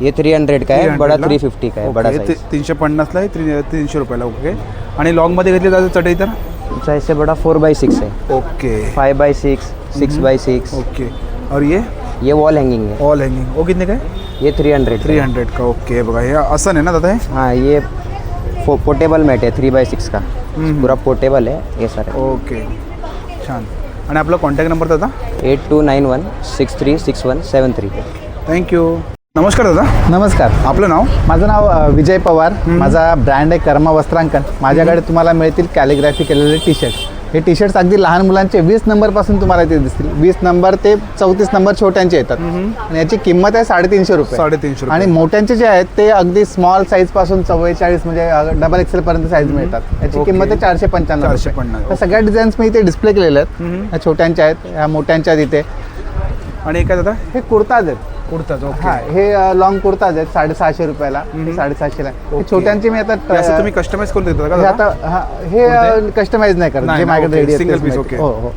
ये 300 का है, बड़ा 350 का है, बड़ा साइज। 350 आहे, 300 रुपयाला। ओके। आणि लॉन्गमध्ये घेतली जाते चटई तर? साइज से बड़ा 4x6 है। ओके। 5x6, 6x6। ओके। और ये वॉल हैंगिंग है। वॉल हैंगिंग वो कितने का है? ये 300 का। ओके, बघा हे आसन है ना दादा? हाँ, ये पोर्टेबल मैट है, 3x6 का, पूरा पोर्टेबल है ये सारे। ओके, छान। आणि आपला कॉन्टॅक्ट नंबर दादा 8291636173. थँक्यू. नमस्कार दादा. नमस्कार. आपलं नाव? माझं नाव विजय पवार. माझा ब्रँड आहे कर्मा वस्त्रांकन. माझ्याकडे तुम्हाला मिळतील कॅलिग्राफी केलेले टी शर्ट. हे टी शर्ट्स अगदी लहान मुलांचे 20 नंबरपासून तुम्हाला ते दिसतील. 20 नंबर ते 34 नंबर छोट्यांचे येतात आणि याची किंमत आहे 350 रुपये. 350 आणि मोठ्यांचे जे आहेत ते अगदी स्मॉल साईजपासून 44 म्हणजे डबल एक्सेल पर्यंत साईज मिळतात. याची किंमत आहे 450 रुपये. तर सगळ्या डिझाईन्स मी इथे डिस्प्ले केलेल्या आहेत. ह्या छोट्यांच्या आहेत, ह्या मोठ्यांच्या आहेत इथे. आणि काय दादा? हे कुर्ताज आहेत. कुर्ताज. हा, हे लॉंग कुर्ताज आहेत 650 रुपयाला. 750ला. हे छोट्यांचे मी आता तुम्ही कस्टमाइज करून देता का? हे आता हे कस्टमाइज नाही करत, जे माझ्याकडे रेडी सिंगल पीस. ओके. हो हो.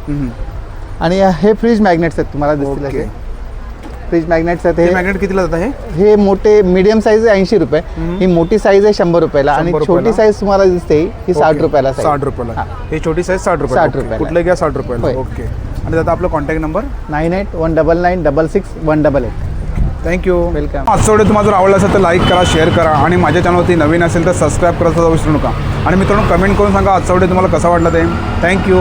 आणि हे फ्रीज मॅग्नेट्स आहेत, तुम्हाला दिसतील असे फ्रीज मॅग्नेट्स आहेत. हे मॅग्नेट कितीला जातं? हे मोठे मीडियम साईज आहे 80 रुपये. ही मोठी साईज आहे 100 रुपयाला. आणि छोटी साईज तुम्हाला दिसते ही 60 रुपयाला. 60 रुपयाला. हे छोटी साईज 60 रुपये. 60 रुपये. कुठलं घ्या 60 रुपयाला. ओके. आणि दादा आपला कॉन्टॅक्ट नंबर 9819966188. थँक्यू. वेलकम. आजचा व्हिडिओ तुम्हाला जर आवडला असेल तर लाईक करा, शेअर करा आणि माझ्या चॅनलवरती नवीन असेल तर सबस्क्राईब करायचं विसरू नका. आणि मित्रांनो कमेंट करून सांगा आजचा व्हिडिओ तुम्हाला कसा वाटला ते. थँक्यू.